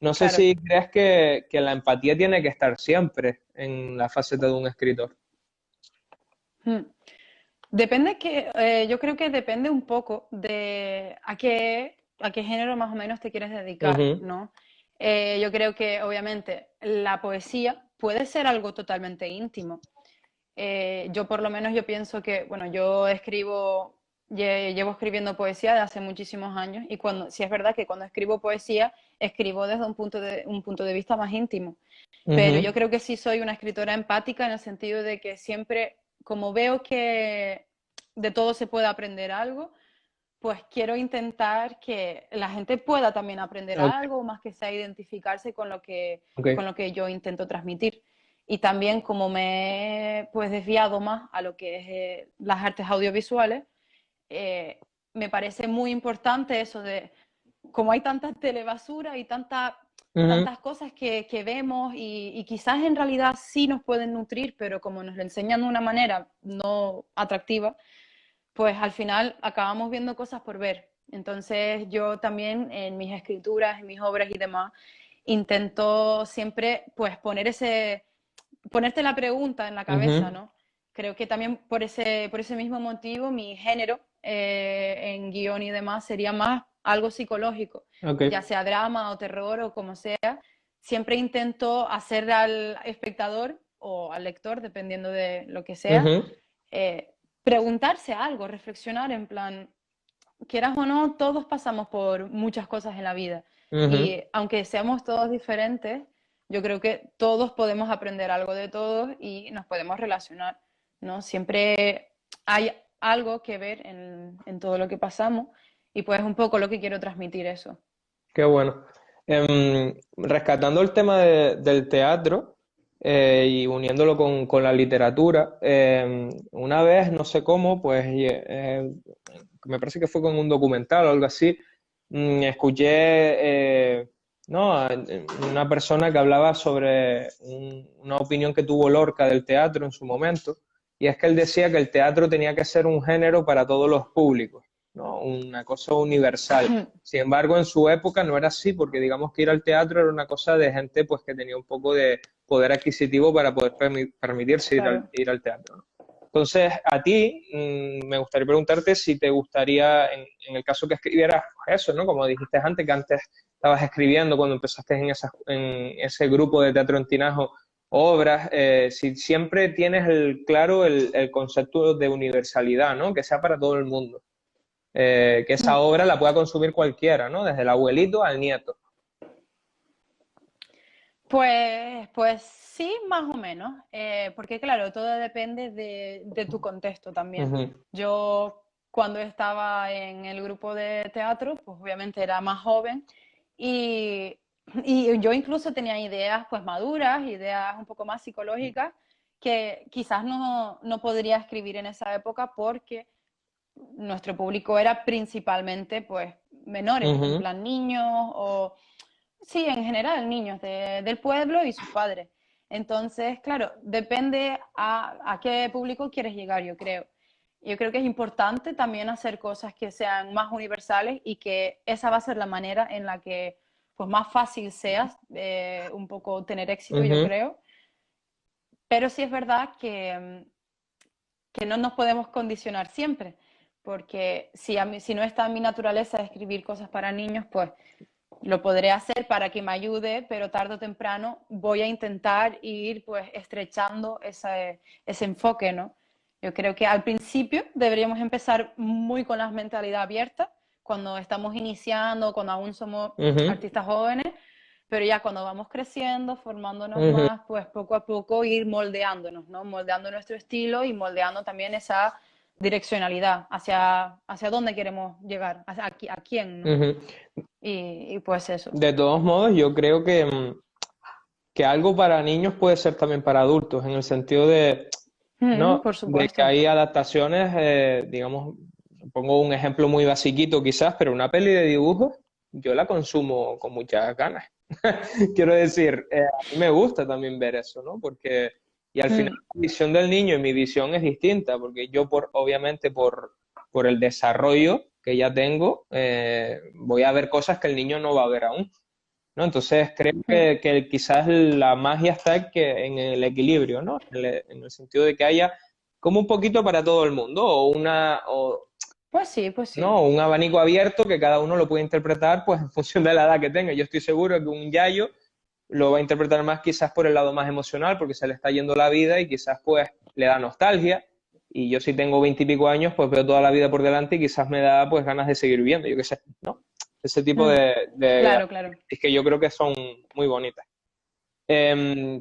no sé claro. si crees que la empatía tiene que estar siempre en la faceta de un escritor. Mm. Depende que, yo creo que depende un poco de a qué género más o menos te quieres dedicar, Ujú, ¿no? Yo creo que obviamente la poesía puede ser algo totalmente íntimo. Yo por lo menos yo pienso que, bueno, yo llevo escribiendo poesía de hace muchísimos años y sí es verdad que cuando escribo poesía, escribo desde un punto de vista más íntimo. Pero ujú. yo creo que sí soy una escritora empática en el sentido de que siempre, como veo que de todo se puede aprender algo, pues quiero intentar que la gente pueda también aprender Ok, algo, más que sea identificarse con lo que, con ok. lo que yo intento transmitir. Y también como me he pues desviado más a lo que es las artes audiovisuales, eh, me parece muy importante eso de, como hay tanta telebasura y Ujú, tantas cosas que vemos y quizás en realidad sí nos pueden nutrir, pero como nos lo enseñan de una manera no atractiva, pues al final acabamos viendo cosas por ver. Entonces yo también en mis escrituras, en mis obras y demás, intento siempre pues ponerte la pregunta en la cabeza, ujú. ¿no? Creo que también por ese mismo motivo mi género en guión y demás sería más algo psicológico, Ok. ya sea drama o terror o como sea. Siempre intento hacer al espectador o al lector, dependiendo de lo que sea, Ujú, eh, preguntarse algo, reflexionar en plan, quieras o no, todos pasamos por muchas cosas en la vida ujú. y aunque seamos todos diferentes, yo creo que todos podemos aprender algo de todos y nos podemos relacionar, ¿no? Siempre hay algo que ver en todo lo que pasamos y pues un poco lo que quiero transmitir eso. Qué bueno. Rescatando el tema del teatro y uniéndolo con la literatura, una vez, no sé cómo, pues me parece que fue con un documental o algo así, escuché ¿no? Una persona que hablaba sobre una opinión que tuvo Lorca del teatro en su momento, y es que él decía que el teatro tenía que ser un género para todos los públicos, ¿no? Una cosa universal. Sin embargo, en su época no era así, porque digamos que ir al teatro era una cosa de gente pues que tenía un poco de poder adquisitivo para poder permitirse Claro. ir al teatro, ¿no? Entonces, a ti me gustaría preguntarte si te gustaría, en el caso que escribieras pues eso, ¿no? Como dijiste antes, que antes estabas escribiendo cuando empezaste en ese grupo de Teatro en Tinajo, obras, si siempre tienes claro el concepto de universalidad, ¿no? Que sea para todo el mundo. que esa obra la pueda consumir cualquiera, ¿no? Desde el abuelito al nieto. Pues sí, más o menos, porque claro, todo depende de tu contexto también. Ujú, Yo cuando estaba en el grupo de teatro, pues obviamente era más joven y, y yo incluso tenía ideas pues maduras, ideas un poco más psicológicas que quizás no podría escribir en esa época porque nuestro público era principalmente pues menores, en ujú, plan niños o sí, en general niños del pueblo y sus padres. Entonces, claro, depende a qué público quieres llegar, yo creo. Yo creo que es importante también hacer cosas que sean más universales y que esa va a ser la manera en la que pues más fácil sea un poco tener éxito, yo ujú. creo. Pero sí es verdad que no nos podemos condicionar siempre, porque si no está en mi naturaleza escribir cosas para niños, pues lo podré hacer para que me ayude, pero tarde o temprano voy a intentar ir pues estrechando ese enfoque, ¿no? Yo creo que al principio deberíamos empezar muy con la mentalidad abierta, cuando estamos iniciando, cuando aún somos Ujú, artistas jóvenes, pero ya cuando vamos creciendo, formándonos ujú. más, pues poco a poco ir moldeándonos, ¿no? Moldeando nuestro estilo y moldeando también esa direccionalidad hacia dónde queremos llegar, a quién, ¿no? Ujú. Y pues eso. De todos modos, yo creo que algo para niños puede ser también para adultos, en el sentido de, ¿no? Por De que supuesto. hay adaptaciones, digamos, pongo un ejemplo muy basiquito quizás, pero una peli de dibujos yo la consumo con muchas ganas. Quiero decir, a mí me gusta también ver eso, ¿no? Porque, y al final Mm, la visión del niño y mi visión es distinta, porque yo obviamente por el desarrollo que ya tengo, voy a ver cosas que el niño no va a ver aún, ¿no? Entonces creo mm. que quizás la magia está en el equilibrio, ¿no? En el sentido de que haya como un poquito para todo el mundo, Pues sí. ¿no? Un abanico abierto que cada uno lo puede interpretar pues en función de la edad que tenga. Yo estoy seguro que un yayo lo va a interpretar más quizás por el lado más emocional, porque se le está yendo la vida y quizás pues le da nostalgia. Y yo si tengo 20 y pico años, pues veo toda la vida por delante y quizás me da pues ganas de seguir viviendo, yo qué sé, ¿no? Ese tipo Mm, de claro, claro. es que yo creo que son muy bonitas.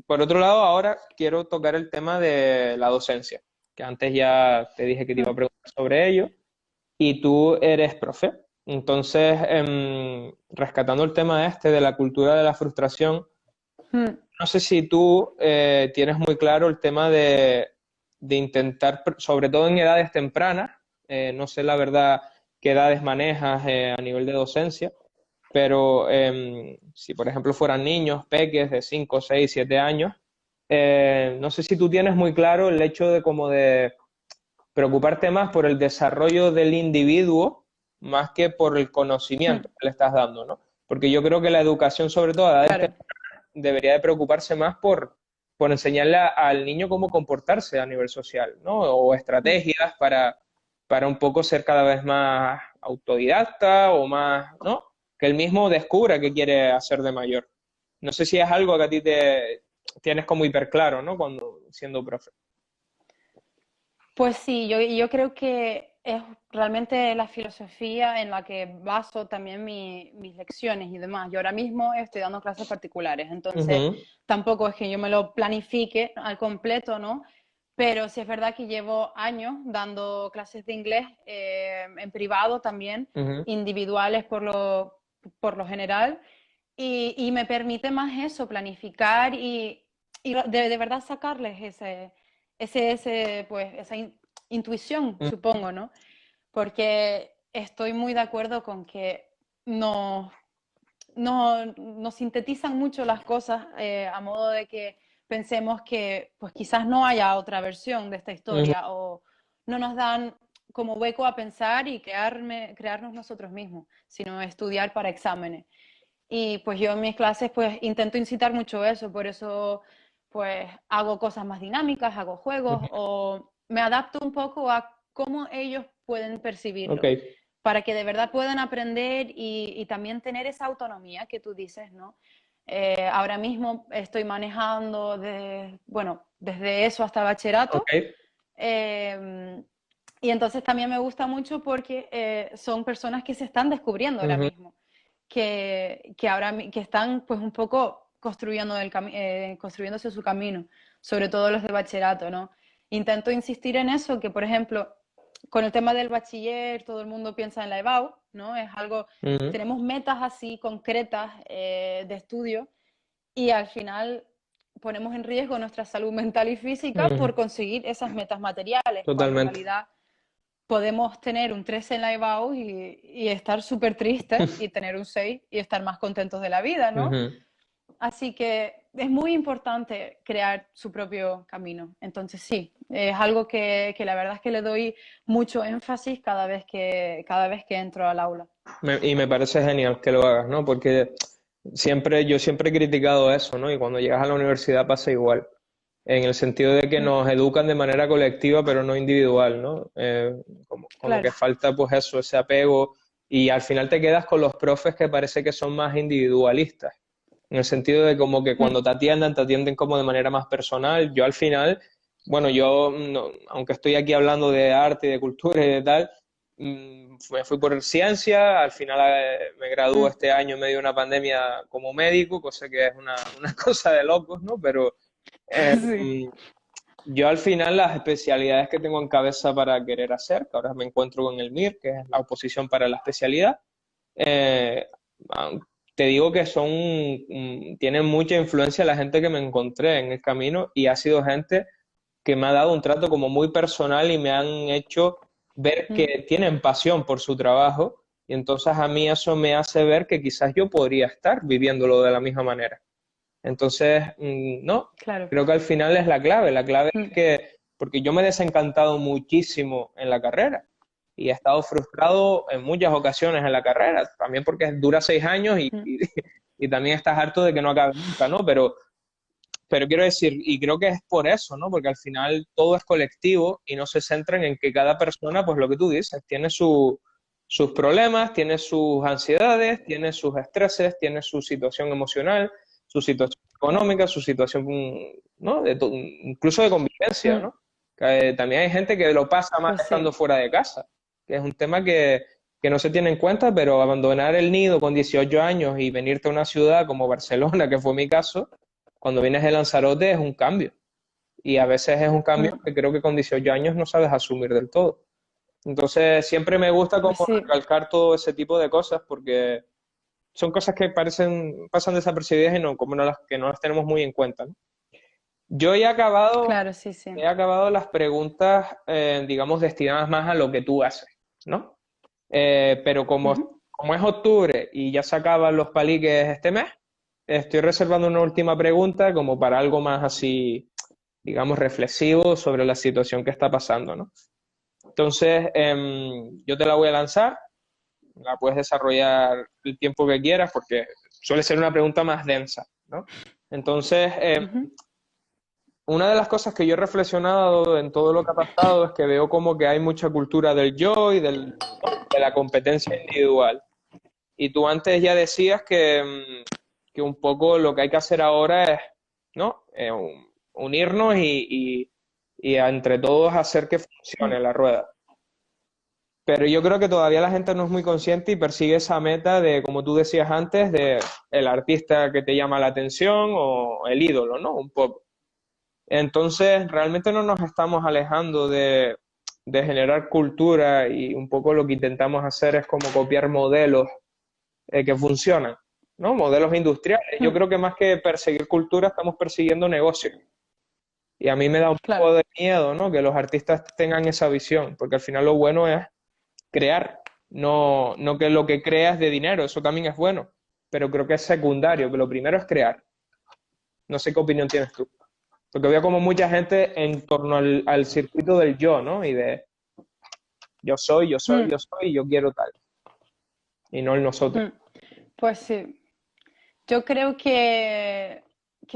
Por otro lado, ahora quiero tocar el tema de la docencia, que antes ya te dije que te iba a Mm, preguntar sobre ello, y tú eres profe. Entonces, rescatando el tema este de la cultura de la frustración, mm. no sé si tú tienes muy claro el tema de intentar, sobre todo en edades tempranas, no sé la verdad qué edades manejas a nivel de docencia, pero si por ejemplo fueran niños, peques de 5 6 7 años, no sé si tú tienes muy claro el hecho de como de preocuparte más por el desarrollo del individuo más que por el Mm, conocimiento que le estás dando, ¿no? Porque yo creo que la educación, sobre todo a edades claro. debería de preocuparse más por enseñarle al niño cómo comportarse a nivel social, ¿no? O Mm. estrategias para un poco ser cada vez más autodidacta o más, ¿no? Que él mismo descubra qué quiere hacer de mayor. No sé si es algo que a ti te tienes como hiper claro, ¿no? Cuando siendo profe. Pues sí, yo creo que es realmente la filosofía en la que baso también mis lecciones y demás. Yo ahora mismo estoy dando clases particulares, entonces Ujú, tampoco es que yo me lo planifique al completo, ¿no? Pero sí es verdad que llevo años dando clases de inglés en privado también, ujú, individuales por lo general, y me permite más eso, planificar y de verdad sacarles pues, esa intuición, ujú. supongo, ¿no? Porque estoy muy de acuerdo con que nos, nos sintetizan mucho las cosas a modo de que pensemos que pues quizás no haya otra versión de esta Ujú. historia o no nos dan como hueco a pensar y crearnos nosotros mismos, sino estudiar para exámenes. Y pues yo en mis clases pues intento incitar mucho eso, por eso pues hago cosas más dinámicas, hago juegos o me adapto un poco a cómo ellos pueden Ok, percibirlo, para que de verdad puedan aprender y también tener esa autonomía que tú dices, ¿no? Ahora mismo estoy manejando bueno, desde eso hasta bachillerato. ok. Eh, Y entonces también me gusta mucho porque son personas que se están descubriendo ahora Ujú, mismo, que están pues un poco construyéndose su camino, sobre todo los de bachillerato, ¿no? Intento insistir en eso, que por ejemplo, con el tema del bachiller, todo el mundo piensa en la EBAU, ¿no? Es algo, ujú, tenemos metas así concretas de estudio y al final ponemos en riesgo nuestra salud mental y física ujú, por conseguir esas metas materiales, cuando en totalmente. realidad podemos tener un 3 en la EBAU y estar súper tristes y tener un 6 y estar más contentos de la vida, ¿no? Ujú. Así que es muy importante crear su propio camino. Entonces sí, es algo que la verdad es que le doy mucho énfasis cada vez que entro al aula. Y me parece genial que lo hagas, ¿no? Porque yo siempre he criticado eso, ¿no? Y cuando llegas a la universidad pasa igual, en el sentido de que Mm, nos educan de manera colectiva, pero no individual, ¿no? Como que claro. falta, pues eso, ese apego, y al final te quedas con los profes que parece que son más individualistas, en el sentido de como que Mm, cuando te atienden como de manera más personal. Yo al final, bueno, aunque estoy aquí hablando de arte y de cultura y de tal, me fui por ciencia, al final me graduó mm, este año en medio de una pandemia como médico, cosa que es una cosa de locos, ¿no? Pero sí. mm, yo al final las especialidades que tengo en cabeza para querer hacer, que ahora me encuentro con el MIR, que es la oposición para la especialidad, eh, te digo que tienen mucha influencia la gente que me encontré en el camino y ha sido gente que me ha dado un trato como muy personal y me han hecho ver Mm, que tienen pasión por su trabajo y entonces a mí eso me hace ver que quizás yo podría estar viviéndolo de la misma manera. Entonces, no, claro. creo que al final es la clave es Mm, que, porque yo me he desencantado muchísimo en la carrera y he estado frustrado en muchas ocasiones en la carrera, también porque dura 6 años mm, y también estás harto de que no acabe nunca, ¿no? Pero quiero decir, y creo que es por eso, ¿no? Porque al final todo es colectivo y no se centran en que cada persona, pues lo que tú dices, tiene sus problemas, tiene sus ansiedades, tiene sus estreses, tiene su situación emocional, su situación claro. económica, su situación, ¿no? Incluso de convivencia, Mm, ¿no? Que, también hay gente que lo pasa mal pues estando sí. fuera de casa, que es un tema que no se tiene en cuenta, pero abandonar el nido con 18 años y venirte a una ciudad como Barcelona, que fue mi caso, cuando vienes de Lanzarote es un cambio. Y a veces es un cambio Mm, que creo que con 18 años no sabes asumir del todo. Entonces, siempre me gusta pues como sí. recalcar todo ese tipo de cosas porque son cosas que pasan desapercibidas y no, como que no las tenemos muy en cuenta, ¿no? Yo Claro, sí, sí. he acabado las preguntas, digamos, destinadas más a lo que tú haces, ¿no? Pero Ujú. como es octubre y ya se acaban los paliques este mes, estoy reservando una última pregunta como para algo más así, digamos, reflexivo sobre la situación que está pasando, ¿no? Entonces, yo te la voy a lanzar, la puedes desarrollar el tiempo que quieras porque suele ser una pregunta más densa, ¿no? Entonces, Ujú. una de las cosas que yo he reflexionado en todo lo que ha pasado es que veo como que hay mucha cultura del yo y de la competencia individual. Y tú antes ya decías que un poco lo que hay que hacer ahora es, ¿no? Unirnos y entre todos hacer que Mm, funcione la rueda. Pero yo creo que todavía la gente no es muy consciente y persigue esa meta de, como tú decías antes, de el artista que te llama la atención o el ídolo, ¿no? Un poco. Entonces, realmente no nos estamos alejando de generar cultura y un poco lo que intentamos hacer es como copiar modelos que funcionan, ¿no? Modelos industriales. Yo mm, creo que más que perseguir cultura, estamos persiguiendo negocios. Y a mí me da un claro. poco de miedo, ¿no? Que los artistas tengan esa visión, porque al final lo bueno es crear, no que lo que creas de dinero, eso también es bueno, pero creo que es secundario, que lo primero es crear. No sé qué opinión tienes tú. Porque veo como mucha gente en torno al circuito del yo, ¿no? Y de yo soy, yo soy, Mm, yo soy, yo quiero tal, y no el nosotros. mm. Pues sí. Yo creo que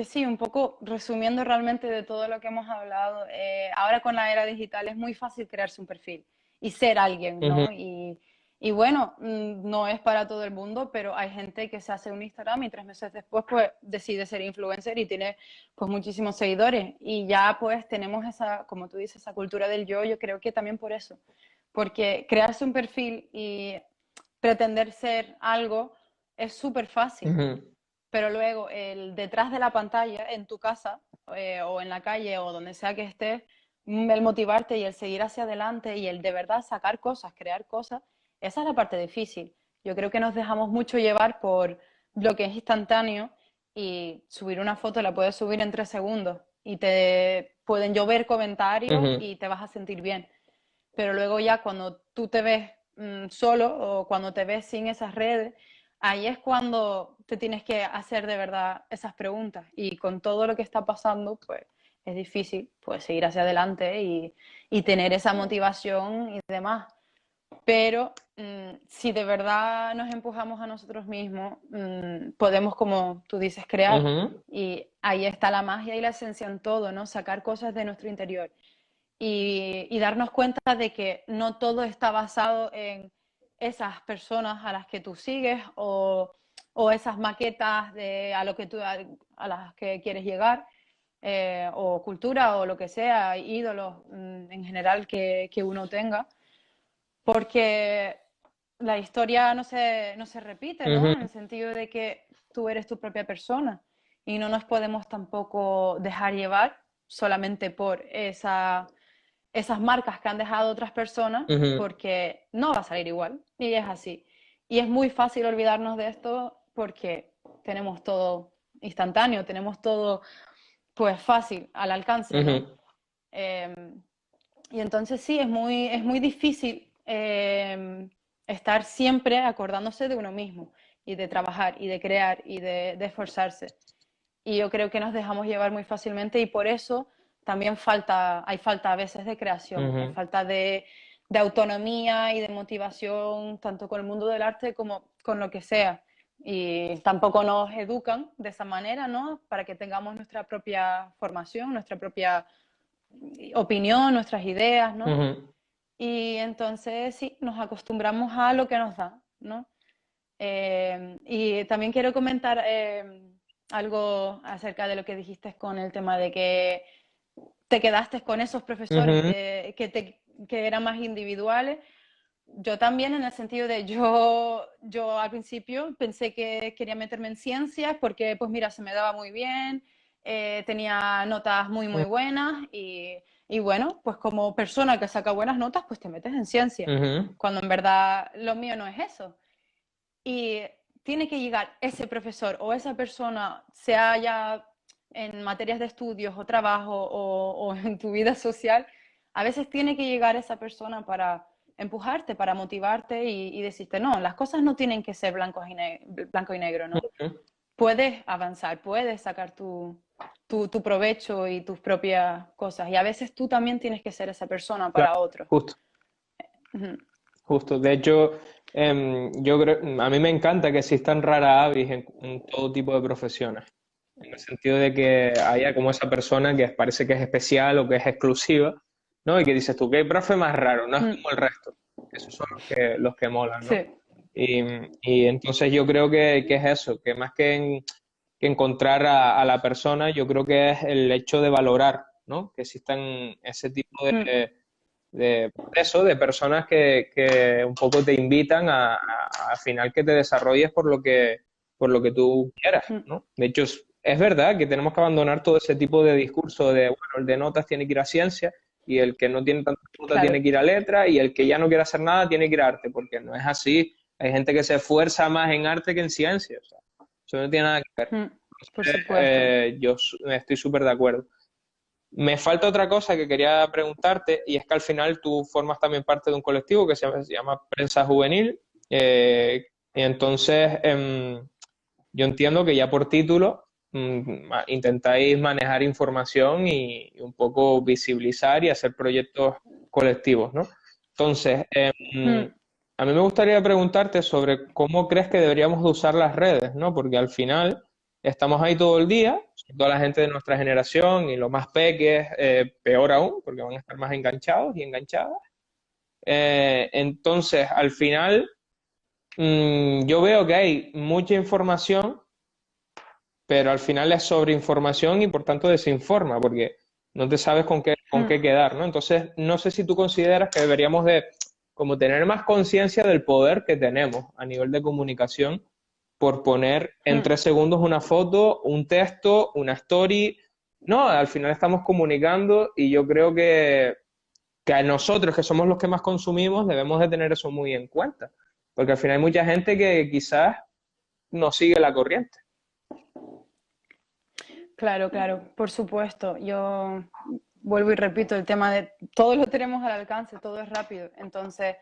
sí, un poco resumiendo realmente de todo lo que hemos hablado, ahora con la era digital es muy fácil crearse un perfil y ser alguien, Ujú, ¿no? Y bueno, no es para todo el mundo, pero hay gente que se hace un Instagram y 3 meses después pues decide ser influencer y tiene pues muchísimos seguidores. Y ya pues tenemos esa, como tú dices, esa cultura del yo creo que también por eso. Porque crearse un perfil y pretender ser algo es súper fácil. Ujú, Pero luego el detrás de la pantalla, en tu casa o en la calle o donde sea que estés, el motivarte y el seguir hacia adelante y el de verdad sacar cosas, crear cosas, esa es la parte difícil. Yo creo que nos dejamos mucho llevar por lo que es instantáneo y subir una foto la puedes subir en 3 segundos y te pueden llover comentarios ujú, y te vas a sentir bien. Pero luego ya cuando tú te ves solo o cuando te ves sin esas redes, ahí es cuando te tienes que hacer de verdad esas preguntas. Y con todo lo que está pasando, pues es difícil pues, seguir hacia adelante y tener esa motivación y demás. Pero si de verdad nos empujamos a nosotros mismos, podemos, como tú dices, crear. ujú, Y ahí está la magia y la esencia en todo, ¿no? Sacar cosas de nuestro interior y darnos cuenta de que no todo está basado en esas personas a las que tú sigues o esas maquetas a lo que a las que quieres llegar, o cultura o lo que sea, ídolos en general que uno tenga, porque la historia no se repite, ¿no? ujú. En el sentido de que tú eres tu propia persona y no nos podemos tampoco dejar llevar solamente por esas marcas que han dejado otras personas, Ujú, porque no va a salir igual. Y es así. Y es muy fácil olvidarnos de esto porque tenemos todo instantáneo, tenemos todo pues fácil al alcance, ¿no? ujú. Eh, y entonces sí, es muy difícil estar siempre acordándose de uno mismo y de trabajar y de crear y de esforzarse. Y yo creo que nos dejamos llevar muy fácilmente y por eso también hay falta a veces de creación, hay Ujú. falta de autonomía y de motivación, tanto con el mundo del arte como con lo que sea. Y tampoco nos educan de esa manera, ¿no? Para que tengamos nuestra propia formación, nuestra propia opinión, nuestras ideas, ¿no? Ujú, Y entonces sí, nos acostumbramos a lo que nos da, ¿no? Y también quiero comentar algo acerca de lo que dijiste con el tema de que te quedaste con esos profesores ujú, que eran más individuales. Yo también en el sentido de yo al principio pensé que quería meterme en ciencias porque pues mira, se me daba muy bien, tenía notas muy muy buenas y bueno, pues como persona que saca buenas notas pues te metes en ciencias, ujú. cuando en verdad lo mío no es eso. Y tiene que llegar ese profesor o esa persona, sea ya en materias de estudios o trabajo o en tu vida social, a veces tiene que llegar esa persona para empujarte, para motivarte y decirte, no, las cosas no tienen que ser blanco y negro, ¿no? Ujú. Puedes avanzar, puedes sacar tu provecho y tus propias cosas. Y a veces tú también tienes que ser esa persona Claro, para otros. justo, Ujú. justo. De hecho, yo creo, a mí me encanta que existan rara avis en todo tipo de profesiones. En el sentido de que haya como esa persona que parece que es especial o que es exclusiva, ¿no? Y que dices tú, qué profe más raro, no es Mm, como el resto. Esos son los que molan, ¿no? sí. Y, y entonces yo creo que es eso, que más que encontrar a la persona, yo creo que es el hecho de valorar, ¿no? Que existan ese tipo Mm, de eso, de personas que un poco te invitan al final que te desarrolles por lo que tú quieras, mm, ¿no? De hecho, es verdad que tenemos que abandonar todo ese tipo de discurso de, bueno, el de notas tiene que ir a ciencia y el que no tiene tanta nota claro. tiene que ir a letra y el que ya no quiere hacer nada tiene que ir a arte, porque no es así. Hay gente que se esfuerza más en arte que en ciencia, o sea, eso no tiene nada que ver. Mm, por supuesto. Estoy súper de acuerdo. Me falta otra cosa que quería preguntarte y es que al final tú formas también parte de un colectivo que se llama Prensa Juvenil, y entonces yo entiendo que ya por título intentáis manejar información y un poco visibilizar y hacer proyectos colectivos, ¿no? Entonces, Mm, a mí me gustaría preguntarte sobre cómo crees que deberíamos de usar las redes, ¿no? Porque al final estamos ahí todo el día, toda la gente de nuestra generación y los más peques, peor aún, porque van a estar más enganchados y enganchadas. Entonces, al final Yo veo que hay mucha información, pero al final es sobreinformación y por tanto desinforma, porque no te sabes con Mm, qué quedar, ¿no? Entonces, no sé si tú consideras que deberíamos de como tener más conciencia del poder que tenemos a nivel de comunicación por poner en mm. 3 segundos una foto, un texto, una story. No, al final estamos comunicando y yo creo que a nosotros, que somos los que más consumimos, debemos de tener eso muy en cuenta, porque al final hay mucha gente que quizás no sigue la corriente. Claro, claro, por supuesto. Yo vuelvo y repito, el tema de todo lo tenemos al alcance, todo es rápido. Entonces,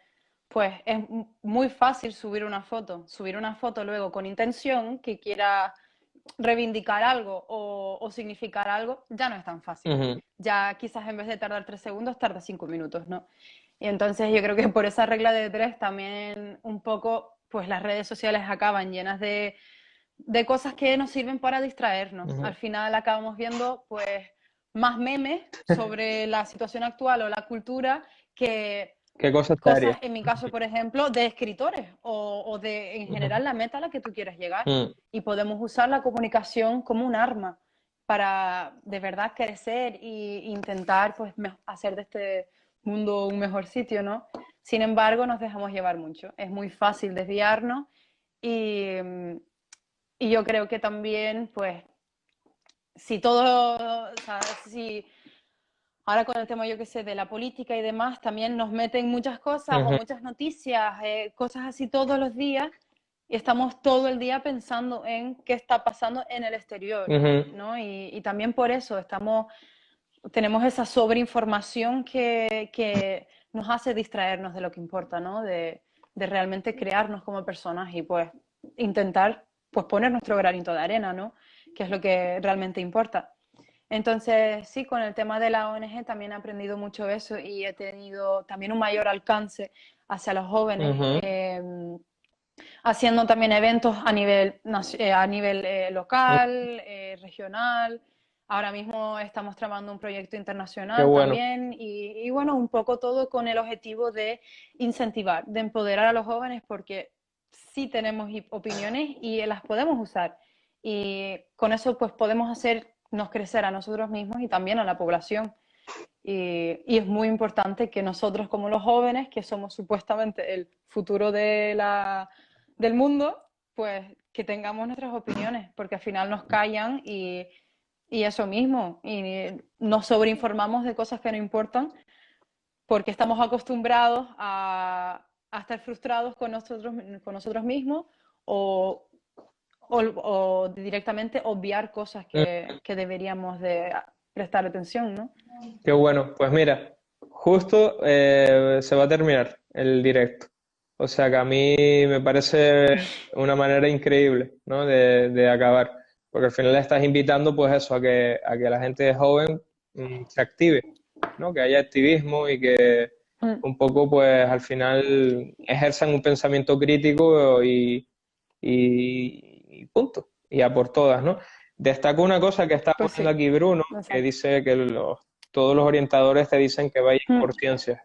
pues es muy fácil subir una foto luego con intención que quiera reivindicar algo o significar algo, ya no es tan fácil. Ujú, Ya quizás en vez de tardar 3 segundos, tarda 5 minutos, ¿no? Y entonces yo creo que por esa regla de tres también un poco, pues las redes sociales acaban llenas de cosas que nos sirven para distraernos. ujú. Al final acabamos viendo pues más memes sobre la situación actual o la cultura que ¿Qué cosas te haría? cosas, en mi caso, por ejemplo, de escritores o de, en Ujú. general, la meta a la que tú quieres llegar. Mm, Y podemos usar la comunicación como un arma para de verdad crecer e intentar pues, hacer de este mundo un mejor sitio, ¿no? Sin embargo, nos dejamos llevar mucho. Es muy fácil desviarnos y, y yo creo que también, pues, si todo, o sea, si ahora con el tema, yo qué sé, de la política y demás, también nos meten muchas cosas o ujú, muchas noticias, cosas así todos los días, y estamos todo el día pensando en qué está pasando en el exterior, ujú. ¿no? Y también por eso tenemos esa sobreinformación que nos hace distraernos de lo que importa, ¿no? De realmente crearnos como personas y pues intentar pues poner nuestro granito de arena, ¿no? Que es lo que realmente importa. Entonces, sí, con el tema de la ONG también he aprendido mucho eso y he tenido también un mayor alcance hacia los jóvenes, Ujú. haciendo también eventos a nivel local, regional. Ahora mismo estamos trabajando un proyecto Qué internacional bueno. también y bueno, un poco todo con el objetivo de incentivar, de empoderar a los jóvenes porque sí tenemos opiniones y las podemos usar. Y con eso pues podemos hacernos crecer a nosotros mismos y también a la población. Y es muy importante que nosotros como los jóvenes, que somos supuestamente el futuro del mundo, pues que tengamos nuestras opiniones, porque al final nos callan y eso mismo, y nos sobreinformamos de cosas que no importan, porque estamos acostumbrados a estar frustrados con nosotros mismos o, o directamente obviar cosas que deberíamos de prestar atención, ¿no? Qué bueno, pues mira, justo se va a terminar el directo. O sea que a mí me parece una manera increíble, ¿no? de acabar. Porque al final le estás invitando, pues eso, a que la gente joven se active, ¿no? Que haya activismo y que Mm, un poco, pues al final ejerzan un pensamiento crítico y punto. Y a por todas, ¿no? Destaco una cosa que está pues poniendo sí, aquí Bruno, que exacto. dice que todos los orientadores te dicen que vayas Mm, por ciencias.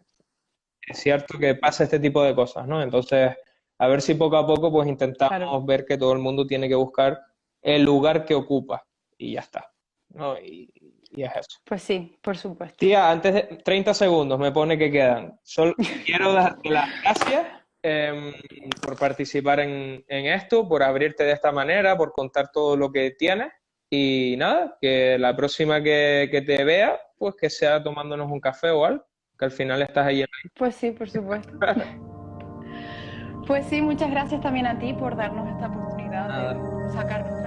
Es cierto que pasa este tipo de cosas, ¿no? Entonces, a ver si poco a poco pues claro, intentamos ver que todo el mundo tiene que buscar el lugar que ocupa y ya está, ¿no? Y es eso. pues sí, por supuesto. Tía, antes de 30 segundos me pone que quedan. Solo quiero darte las gracias por participar en esto, por abrirte de esta manera, por contar todo lo que tienes. Y nada, que la próxima que te vea, pues que sea tomándonos un café o algo, que al final estás ahí en Pues sí, por supuesto. Pues sí, muchas gracias también a ti por darnos esta oportunidad nada. de sacarnos